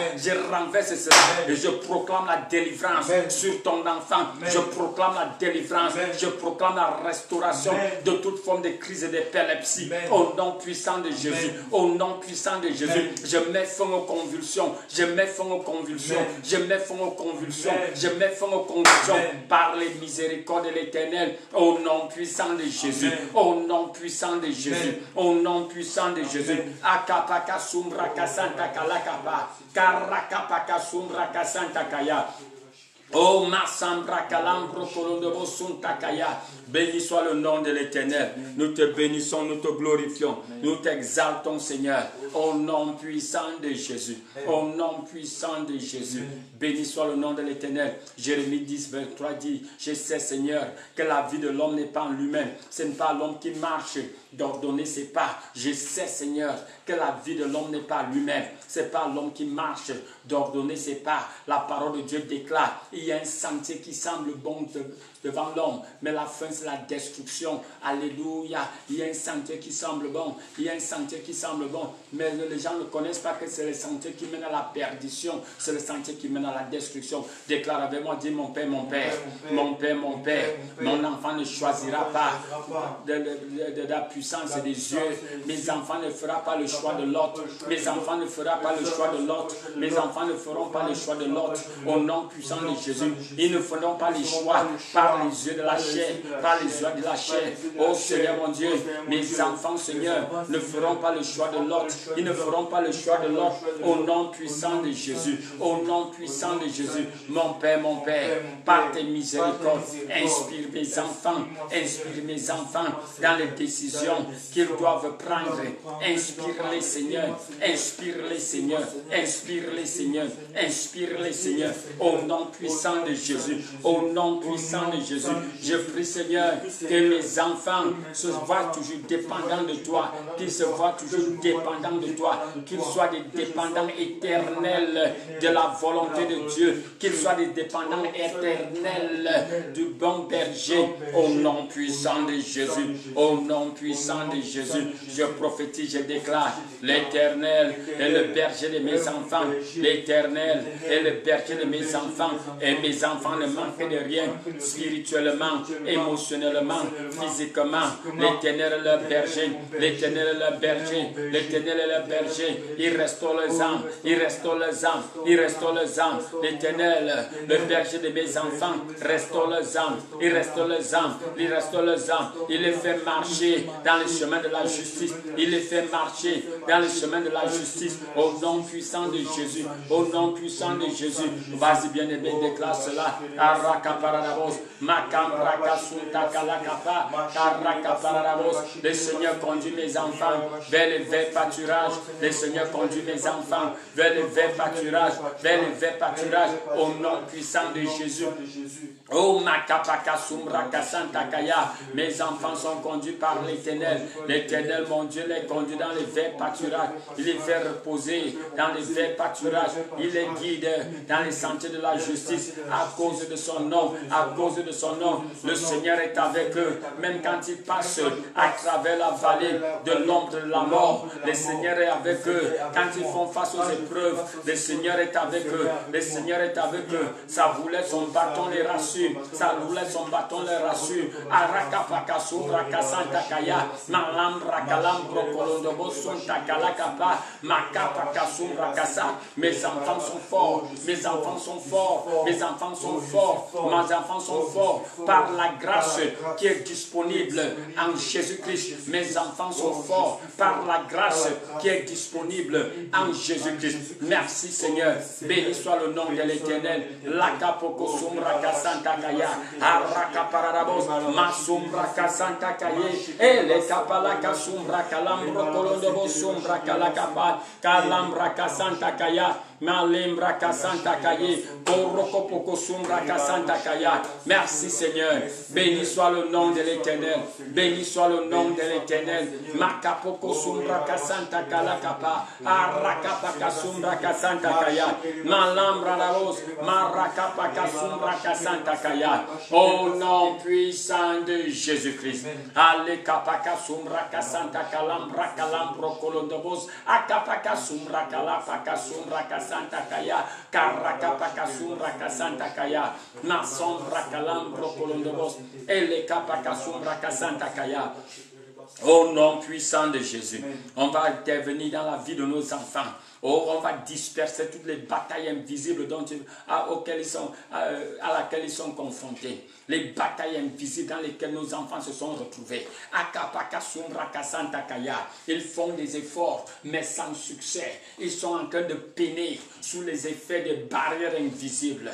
Et je proclame la délivrance sur ton enfant. Je proclame la délivrance. Je proclame la restauration de toute forme de crise et d'épilepsie. Au nom puissant de Jésus. Au nom puissant de Jésus. Je mets fin aux convulsions. Je mets fin aux convulsions. Je mets fin aux convulsions. Je mets fin aux convulsions par les miséricordes de l'Éternel. Au nom puissant de Jésus. Au nom puissant de Jésus. Au nom puissant de Jésus. Akapaka sumbra kasanta kalakapa. Karakapaka sumbra kasanta kaya. Oh, Massambra Kalambro Kolondobo Suntakaya. Béni soit le nom de l'Éternel. Nous te bénissons, nous te glorifions. Nous t'exaltons, Seigneur. Au nom puissant de Jésus. Au nom puissant de Jésus. Béni soit le nom de l'Éternel. Jérémie 10, 23 dit, je sais, Seigneur, que la vie de l'homme n'est pas en lui-même. Ce n'est pas l'homme qui marche d'ordonner ses pas. Je sais, Seigneur, que la vie de l'homme n'est pas lui-même. Ce n'est pas l'homme qui marche d'ordonner ses pas. La parole de Dieu déclare, il y a un sentier qui semble bon devant l'homme, mais la fin c'est la destruction. Alléluia. Il y a un sentier qui semble bon. Il y a un sentier qui semble bon, mais les gens ne connaissent pas que c'est le sentier qui mène à la perdition. C'est le sentier qui mène à la destruction. Déclare avec moi, dis mon Père, mon Père, mon Père, mon Père. Mon enfant ne choisira pas de la puissance des yeux. Mes enfants ne feront pas le choix de l'autre. Mes enfants ne feront pas le choix de l'autre. Mes enfants ne feront pas le choix de l'autre. Au nom puissant de Jésus, ils ne feront pas les choix par les yeux de la chair, par les yeux de la chair. Oh Seigneur mon Dieu, mes enfants, Seigneur, ne feront pas le choix de l'autre. Ils ne feront pas le choix de l'autre. Au nom puissant de Jésus, au nom puissant de Jésus, mon Père, par tes miséricordes, inspire mes enfants dans les décisions qu'ils doivent prendre. Inspire-les, Seigneur, inspire-les, Seigneur, inspire-les, Seigneur, inspire-les, Seigneur, au nom puissant de Jésus, au nom puissant de Jésus. Je prie, Seigneur, que mes enfants se voient toujours dépendants de toi, qu'ils se voient toujours dépendants de toi, qu'ils soient des dépendants éternels de la volonté de Dieu, qu'ils soient des dépendants éternels du bon berger, au nom puissant de Jésus, au nom puissant de Jésus. Je prophétise, je déclare, l'Éternel est le berger de mes enfants, l'Éternel est le berger de mes enfants, et mes enfants ne manquent de rien, spirituellement, émotionnellement, physiquement. L'Éternel est le berger, l'Éternel est le berger, l'Éternel est le berger. Il restaure les âmes, il restaure les âmes, il restaure les âmes. L'Éternel, le berger de mes enfants, restaure les âmes, il restaure les âmes, il restaure les âmes. Il les fait marcher dans le chemin de la justice, il les fait marcher dans le chemin de la justice, au nom puissant de Jésus, au nom puissant de Jésus. Vas-y bien-aimé, déclare cela. Le Seigneur conduit mes enfants vers les verts pâturages. Le Seigneur conduit mes enfants vers les verts pâturages, vers les verts pâturages, au nom puissant de Jésus. Oh Makapaka Sumbra Kasantakaya, mes enfants sont conduits par l'Éternel. L'Éternel, mon Dieu, les conduit dans les verts pâturages. Il les fait reposer dans les verts pâturages. Il les guide dans les sentiers de la justice à cause de son nom. À cause de son nom, le Seigneur est avec eux. Même quand ils passent à travers la vallée de l'ombre de la mort, le Seigneur est avec eux. Quand ils font face aux épreuves, le Seigneur est avec eux. Le Seigneur est avec eux. Sa roulette, son bâton les rassure. Sa roulette, son bâton les rassure. Arakapaka Sombra Kasantakaya, Malambra Kalambro Kolondobo Sontakalakapa, Makapaka Sombra Kasa. Mes enfants sont forts. Mes enfants sont forts. Mes enfants sont forts. Mes enfants sont forts par la grâce qui est disponible en Jésus-Christ. Mes enfants sont forts par la grâce qui est disponible en Jésus-Christ. Merci Seigneur. Béni soit le nom de l'Éternel. Lakapoko Sombra Kasantakaya, Arakaparabos, Masumbra Kasantakaye, Ele Kapalaka Sombra Kalambro Kolondobo Sombra Kalakapa, Kalambra Kasantakaya. Malembra Kasanta Kaye. Korokopoko Sumbra Kasanta Kaya. Merci Seigneur. Béni soit le nom de l'Éternel. Béni soit le nom de l'Éternel. Makapoko Sumbra Kasanta Kalakapa. Arakapaka Sumbra Kasanta Kaya. Malambra Lavos. Marakapaka Sumbra Kasanta Kaya. Au nom puissant de Jésus-Christ. Alekapaka Sumbra Kasanta Kalambra Kalambro Kolondobos. Akapaka Sumbra Kalapaka Sumbra Kasanta Kaya. Karakapaka Sumbra Kasanta Kaya. Nasombra Kalambro Kolondobos. Elekapaka Sumbra Kasanta Kaya. Au nom puissant de Jésus, on va intervenir dans la vie de nos enfants. Oh, on va disperser toutes les batailles invisibles à laquelle ils sont confrontés. Les batailles invisibles dans lesquelles nos enfants se sont retrouvés. Ils font des efforts, mais sans succès. Ils sont en train de peiner sous les effets des barrières invisibles.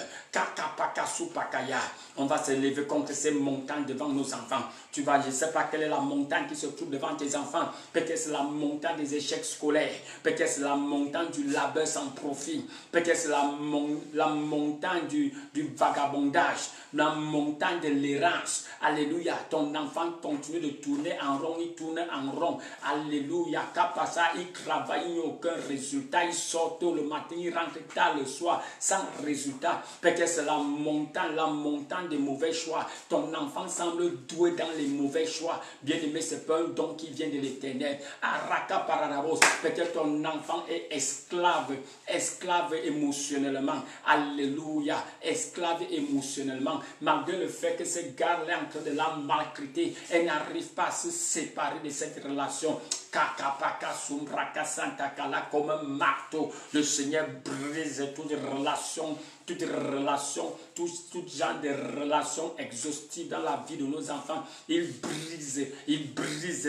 On va se lever contre ces montagnes devant nos enfants. Je ne sais pas quelle est la montagne qui se trouve devant tes enfants. Peut-être c'est la montagne des échecs scolaires. Peut-être c'est la montagne du labeur sans profit. Peut-être c'est la montagne du vagabondage. La montagne de l'errance. Alléluia. Ton enfant continue de tourner en rond. Il tourne en rond. Alléluia. Capasa, il travaille, il n'y a aucun résultat. Il sort tôt le matin, il rentre tard le soir sans résultat. Peut-être c'est la montagne des mauvais choix. Ton enfant semble doué dans les mauvais choix. Bien aimé, c'est pas un don qui vient de l'Éternel. Araka paranabos. Peut-être ton enfant est esclave émotionnellement. Alléluia. Esclave émotionnellement. Malgré le fait que ce gars-là est en train de la maltraiter, elle n'arrive pas à se séparer de cette relation. Kakapaka Sumbraka Santa Kala, comme un marteau. Le Seigneur brise toute relation, tout genre de relations exhaustives dans la vie de nos enfants. Il brise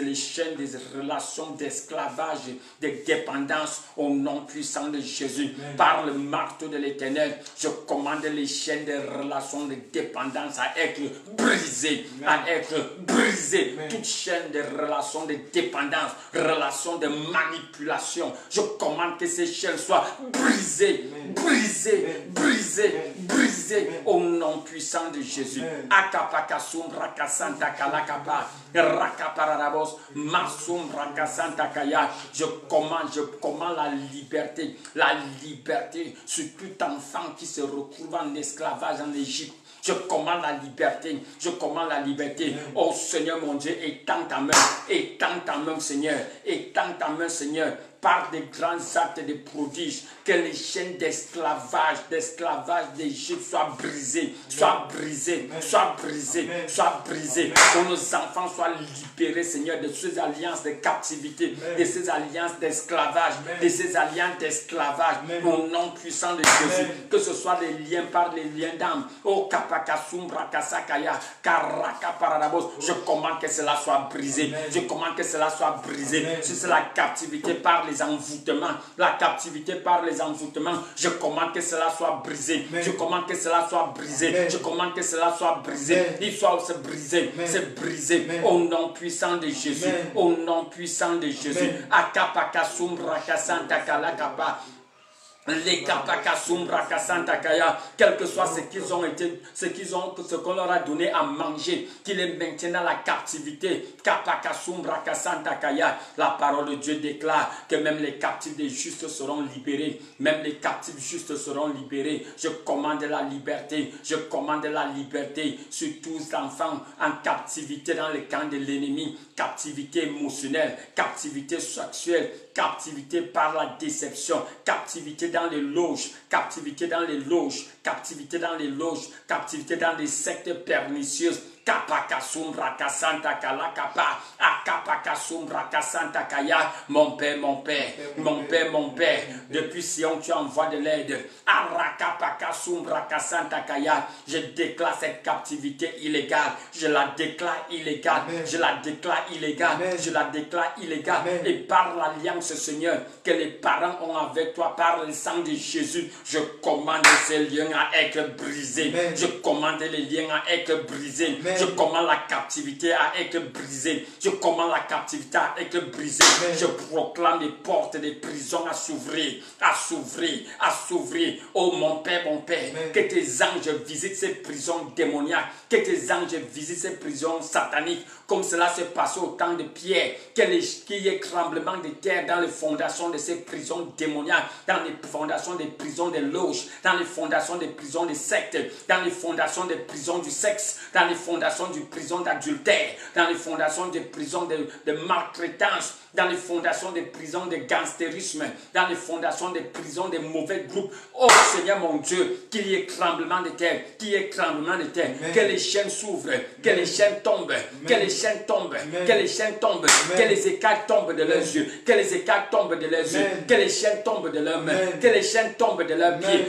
les chaînes des relations d'esclavage, de dépendance au nom puissant de Jésus. Amen. Par le marteau de l'Éternel, je commande les chaînes de relations de dépendance à être brisées, Amen. À être brisées. Amen. Toute chaîne de relations de dépendance, relations de manipulation, je commande que ces chaînes soient brisées, Amen. Brisées, brisées, Amen. Brisées au nom puissant de Jésus. Akapakasum rakasanta kalakapa rakaparabos masum rakasanta kaya. Je commande la liberté sur tout enfant qui se retrouve en esclavage en Égypte. Je commande la liberté. Je commande la liberté. Oh Seigneur mon Dieu, étends ta main, Seigneur. Étends ta main, Seigneur. Par des grands actes de prodiges, que les chaînes d'esclavage d'Égypte soient brisées, soient brisées, soient brisées, soient brisées. Que nos enfants soient libérés, Seigneur, de ces alliances de captivité, de ces alliances d'esclavage, de ces alliances d'esclavage, au nom puissant de Jésus. Que ce soit des liens par les liens d'âme. Oh Kapakasum Rakasakaya, Karakaparabos. Je commande que cela soit brisé. Je commande que cela soit brisé. Si c'est la captivité par les envoûtements, la captivité par les envoûtements, je commande que cela soit brisé. Je commande que cela soit brisé. Je commande que cela soit brisé. Il soit se briser. C'est brisé au nom puissant de Jésus. Au nom puissant de Jésus. Akapakasum Rakasanta Kalakapa. Les quel que soit ce qu'on leur a donné à manger, qui les maintient dans la captivité. La parole de Dieu déclare que même les captifs des justes seront libérés. Même les captifs justes seront libérés. Je commande la liberté. Je commande la liberté sur tous les enfants en captivité dans le camp de l'ennemi. Captivité émotionnelle, captivité sexuelle, captivité par la déception, captivité dans les loges, captivité dans les loges, captivité dans les loges, captivité dans les sectes pernicieuses. Kapakasum rakasanta kalakapa, akapakasum rakasanta kaya. Mon Père, mon Père, mon Père, mon Père, depuis Sion tu envoies de l'aide. Arakapakasum rakasanta kaya. Je déclare cette captivité illégale. Je la déclare illégale. Je la déclare illégale. Je la déclare illégale. Et par l'alliance, Seigneur, que les parents ont avec toi, par le sang de Jésus, je commande ces liens à être brisés. Je commande les liens à être brisés. Je commande la captivité à être brisée. Je commande la captivité à être brisée. Je proclame les portes des prisons à s'ouvrir, à s'ouvrir, à s'ouvrir. Oh mon Père, que tes anges visitent ces prisons démoniaques, que tes anges visitent ces prisons sataniques, comme cela se passait au temps de Pierre, qu'il y ait tremblement de terre dans les fondations de ces prisons démoniaques, dans les fondations des prisons des loges, dans les fondations des prisons des sectes, dans les fondations des prisons du sexe, dans les fondations des prisons d'adultère, dans les fondations des prisons de maltraitance, dans les fondations des prisons de gangstérisme, dans les fondations des prisons des mauvais groupes. Oh Seigneur mon Dieu, qu'il y ait tremblement de terre, qu'il y ait tremblement de terre, que les chaînes s'ouvrent, que les chaînes tombent, que les chaînes tombent, que les chaînes tombent, que les écailles tombent de leurs yeux, que les écailles tombent de leurs yeux, que les chaînes tombent de leurs mains, que les chaînes tombent de leurs pieds,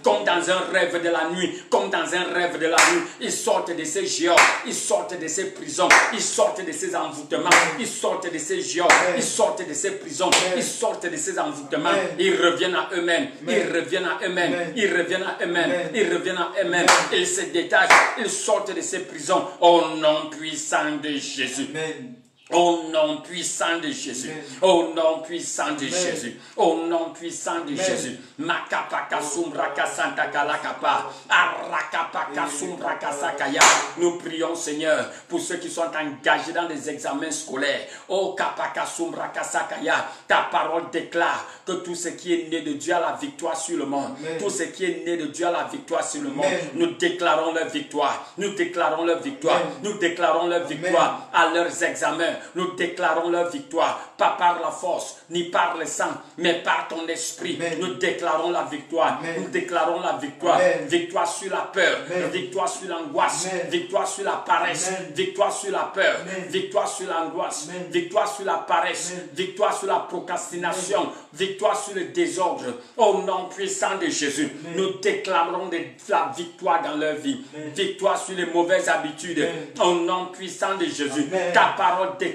comme dans un rêve de la nuit, comme dans un rêve de la nuit, ils sortent de ces géants, ils sortent de ces prisons, ils sortent de ces envoûtements, ils sortent de ces géants, ils sortent de ces prisons, ils sortent de ces envoûtements, ils reviennent à eux-mêmes, ils reviennent à eux-mêmes, ils reviennent à eux-mêmes, ils reviennent à eux-mêmes, ils se détachent, ils sortent de ces prisons au nom puissant de Jésus. Au nom puissant de Jésus. Au nom puissant de Jésus. Au nom puissant de Jésus. Nous prions, Seigneur, pour ceux qui sont engagés dans des examens scolaires. Oh, ta parole déclare que tout ce qui est né de Dieu a la victoire sur le monde. Tout ce qui est né de Dieu a la victoire sur le monde. Nous déclarons leur victoire. Nous déclarons leur victoire. Nous déclarons leur victoire à leurs examens. Nous déclarons leur victoire, pas par la force, ni par le sang, mais par ton esprit. Nous déclarons la victoire. Nous déclarons la victoire. Victoire sur la peur, victoire sur l'angoisse, victoire sur la paresse, victoire sur la peur, victoire sur l'angoisse, victoire sur la paresse, victoire sur la procrastination, victoire sur le désordre. Au nom puissant de Jésus, nous déclarons la victoire dans leur vie, victoire sur les mauvaises habitudes. Au nom puissant de Jésus, ta parole déclare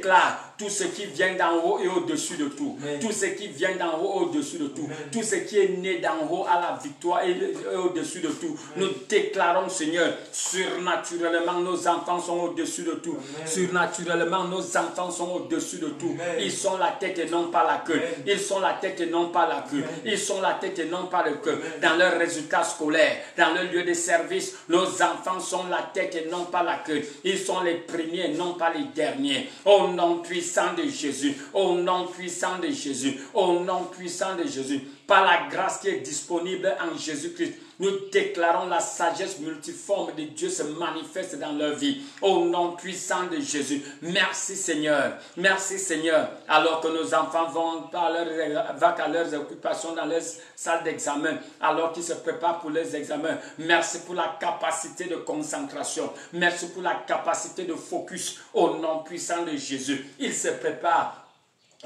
tout ce qui vient d'en haut et au-dessus de tout. Tout ce qui vient d'en haut au-dessus de tout. Tout ce qui est né d'en haut à la victoire et au-dessus de tout. Nous déclarons, Seigneur, surnaturellement nos enfants sont au-dessus de tout. Surnaturellement nos enfants sont au-dessus de tout. Ils sont la tête et non pas la queue. Ils sont la tête et non pas la queue. Ils sont la tête et non pas le queue. Dans leurs résultats scolaires, dans leur lieu de service, nos enfants sont la tête et non pas la queue. Ils sont les premiers et non pas les derniers. Au nom puissant de Jésus, au nom puissant de Jésus, au nom puissant de Jésus, par la grâce qui est disponible en Jésus-Christ, nous déclarons la sagesse multiforme de Dieu se manifeste dans leur vie. Au nom puissant de Jésus. Merci Seigneur. Merci Seigneur. Alors que nos enfants vont à leurs occupations dans les salles d'examen, alors qu'ils se préparent pour les examens. Merci pour la capacité de concentration. Merci pour la capacité de focus. Au nom puissant de Jésus. Ils se préparent.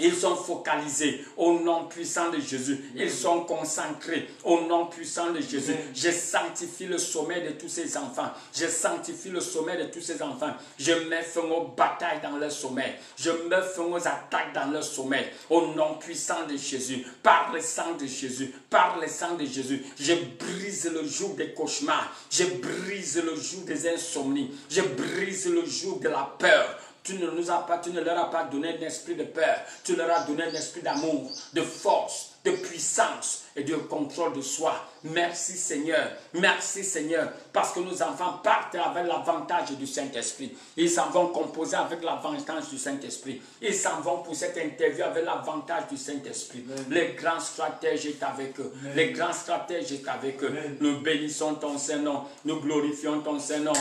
Ils sont focalisés au nom puissant de Jésus. Ils sont concentrés au nom puissant de Jésus. Je sanctifie le sommeil de tous ces enfants. Je sanctifie le sommeil de tous ces enfants. Je mets fin aux batailles dans leur sommeil. Je mets fin aux attaques dans leur sommeil. Au nom puissant de Jésus. Par le sang de Jésus. Par le sang de Jésus. Je brise le joug des cauchemars. Je brise le joug des insomnies. Je brise le joug de la peur. Tu ne leur as pas donné un esprit de peur. Tu leur as donné un esprit d'amour, de force, de puissance et de contrôle de soi. Merci Seigneur. Merci Seigneur. Parce que nos enfants partent avec l'avantage du Saint-Esprit. Ils s'en vont composer avec l'avantage du Saint-Esprit. Ils s'en vont pour cette interview avec l'avantage du Saint-Esprit. Les grands stratèges est avec eux. Les grands stratèges est avec eux. Nous bénissons ton Saint-Nom. Nous glorifions ton Saint-Nom.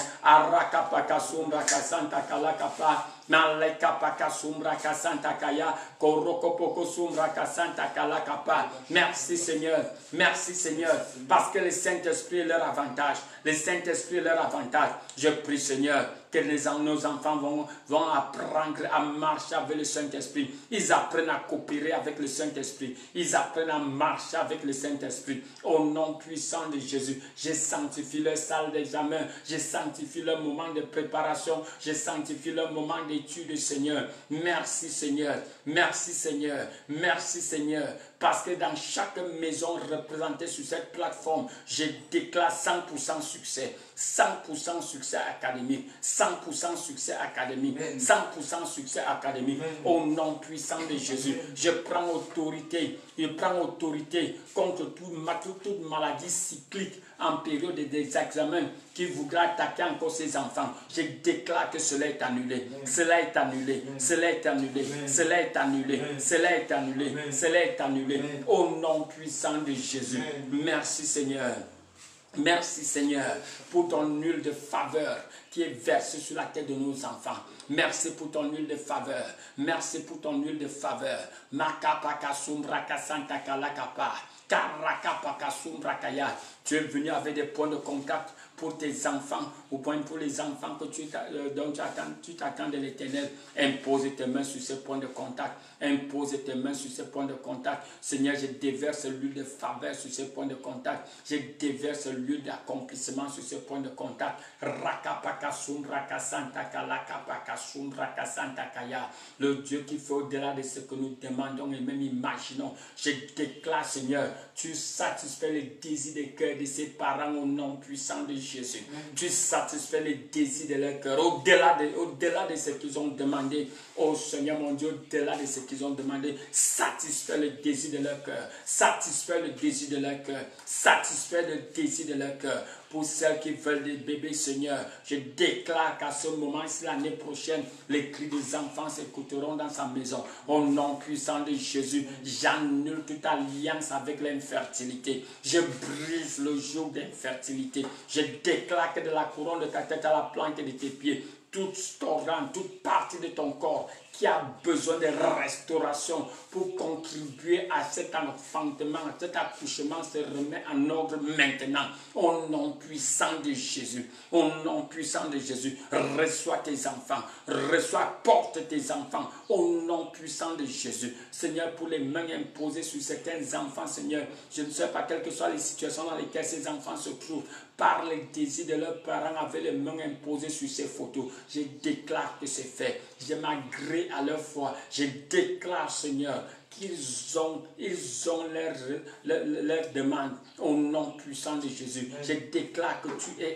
Merci Seigneur. Merci Seigneur. Parce que le Saint-Esprit est leur avantage. Le Saint-Esprit est leur avantage. Je prie Seigneur que nos enfants vont apprendre à marcher avec le Saint-Esprit. Ils apprennent à coopérer avec le Saint-Esprit. Ils apprennent à marcher avec le Saint-Esprit. Au nom puissant de Jésus, je sanctifie leur salle d'examen. Je sanctifie leur moment de préparation. Je sanctifie leur moment d'étude, Seigneur. Merci Seigneur. Merci Seigneur. Merci Seigneur. parce que dans chaque maison représentée sur cette plateforme, je déclare 100% succès, 100% succès académique, 100% succès académique, 100% succès académique. Au nom puissant de Jésus, je prends autorité contre toute maladie cyclique en période des examens qui voudra attaquer encore ses enfants. Je déclare que cela est annulé. Cela est annulé. Cela est annulé. Cela est annulé. Cela est annulé. Cela est annulé. Au nom puissant de Jésus. Merci Seigneur. Merci Seigneur pour ton huile de faveur qui est versée sur la tête de nos enfants. Merci pour ton huile de faveur. Merci pour ton huile de faveur. Tu es venu avec des points de contact pour tes enfants, au point pour les enfants que dont tu t'attends de l'Éternel. Impose tes mains sur ces points de contact. Impose tes mains sur ces points de contact. Seigneur, je déverse l'huile de faveur sur ces points de contact. Je déverse l'huile d'accomplissement sur ces points de contact. Le Dieu qui fait au-delà de ce que nous demandons et même imaginons. Je déclare, Seigneur, tu satisfais les désirs des cœurs de ses parents au nom puissant de Jésus. Tu satisfais les désirs de leur cœur au-delà de ce qu'ils ont demandé. Oh Seigneur mon Dieu, au-delà de ce qu'ils ont demandé, satisfais le désir de leur cœur. Satisfais le désir de leur cœur. Satisfais le désir de leur cœur. Pour celles qui veulent des bébés, Seigneur, je déclare qu'à ce moment, si l'année prochaine, les cris des enfants s'écouteront dans sa maison. Au nom puissant de Jésus, j'annule toute alliance avec l'infertilité. Je brise le joug d'infertilité. Je déclare que de la couronne de ta tête à la plante de tes pieds, tout organe, toute partie de ton corps qui a besoin de restauration pour contribuer à cet enfantement, à cet accouchement se remet en ordre maintenant. Au nom puissant de Jésus, au nom puissant de Jésus, reçois tes enfants, porte tes enfants, au nom puissant de Jésus. Seigneur, pour les mains imposées sur certains enfants, Seigneur, je ne sais pas quelles que soient les situations dans lesquelles ces enfants se trouvent, par les désirs de leurs parents avec les mains imposées sur ces photos, je déclare que c'est fait. Je m'agrée à leur foi. Je déclare, Seigneur, qu'ils ont leur demande au nom puissant de Jésus. Je déclare que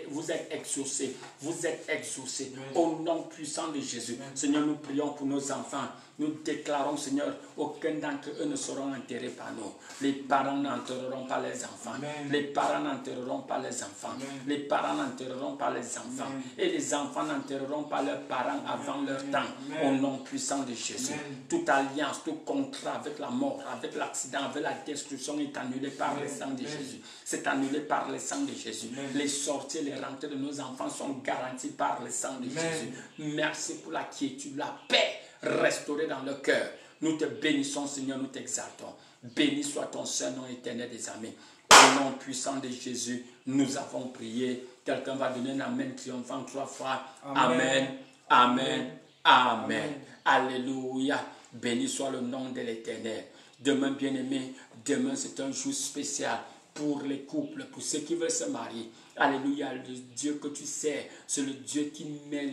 vous êtes exaucés. Vous êtes exaucés au nom puissant de Jésus. Seigneur, nous prions pour nos enfants. Nous déclarons, Seigneur, aucun d'entre eux ne seront enterrés par nous. Les parents n'enterreront pas les enfants. Les parents n'enterreront pas les enfants. Les parents n'enterreront pas les enfants. Et les enfants n'enterreront pas leurs parents avant leur temps. Au nom puissant de Jésus. Toute alliance, tout contrat avec la mort, avec l'accident, avec la destruction est annulé par le sang de Jésus. C'est annulé par le sang de Jésus. Les sorties, les rentrées de nos enfants sont garanties par le sang de Jésus. Merci pour la quiétude, la paix restaurée dans le cœur. Nous te bénissons, Seigneur, nous t'exaltons. Béni soit ton Saint nom éternel des armées. Au nom puissant de Jésus, nous avons prié. Quelqu'un va donner un amen triomphant 3 fois. Amen, amen, amen. Alléluia. Béni soit le nom de l'Éternel. Demain, bien-aimé, demain c'est un jour spécial pour les couples, pour ceux qui veulent se marier. Alléluia, le Dieu que tu sais, c'est le Dieu qui met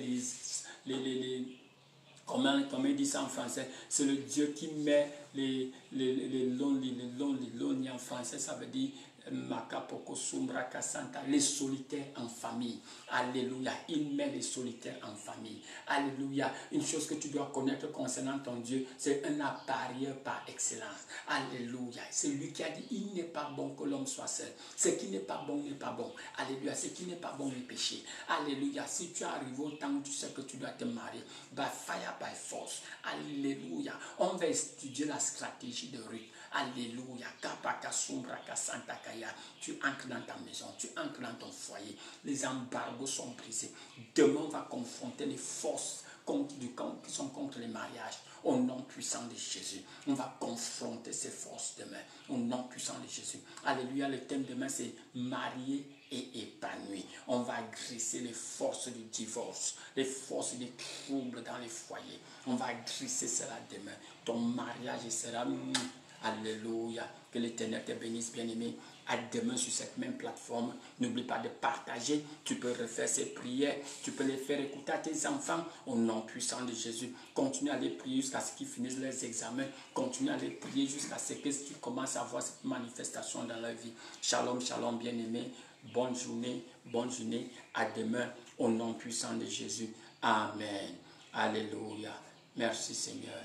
comment il dit ça en français? C'est le Dieu qui met les lonely en français, ça veut dire les solitaires en famille. Alléluia. Il met les solitaires en famille. Alléluia. Une chose que tu dois connaître concernant ton Dieu, c'est un appareilleur par excellence. Alléluia. C'est lui qui a dit, il n'est pas bon que l'homme soit seul. Ce qui n'est pas bon n'est pas bon. Alléluia. Ce qui n'est pas bon est péché. Alléluia. Si tu arrives au temps où tu sais que tu dois te marier, by fire, by force. Alléluia. On va étudier la stratégie de Ruth. Alléluia. Tu entres dans ta maison, tu entres dans ton foyer. Les embargos sont brisés. Demain, on va confronter les forces qui sont contre les mariages. Au nom puissant de Jésus. On va confronter ces forces demain. Au nom puissant de Jésus. Alléluia. Le thème demain, c'est marié et épanoui. On va agresser les forces du divorce, les forces des troubles dans les foyers. On va agresser cela demain. Ton mariage sera... Alléluia. Que l'Éternel te bénisse, bien-aimé. À demain sur cette même plateforme. N'oublie pas de partager. Tu peux refaire ces prières. Tu peux les faire écouter à tes enfants au nom puissant de Jésus. Continue à les prier jusqu'à ce qu'ils finissent leurs examens. Continue à les prier jusqu'à ce qu'ils commencent à voir cette manifestation dans leur vie. Shalom, shalom, bien-aimés. Bonne journée, bonne journée. À demain au nom puissant de Jésus. Amen. Alléluia. Merci Seigneur.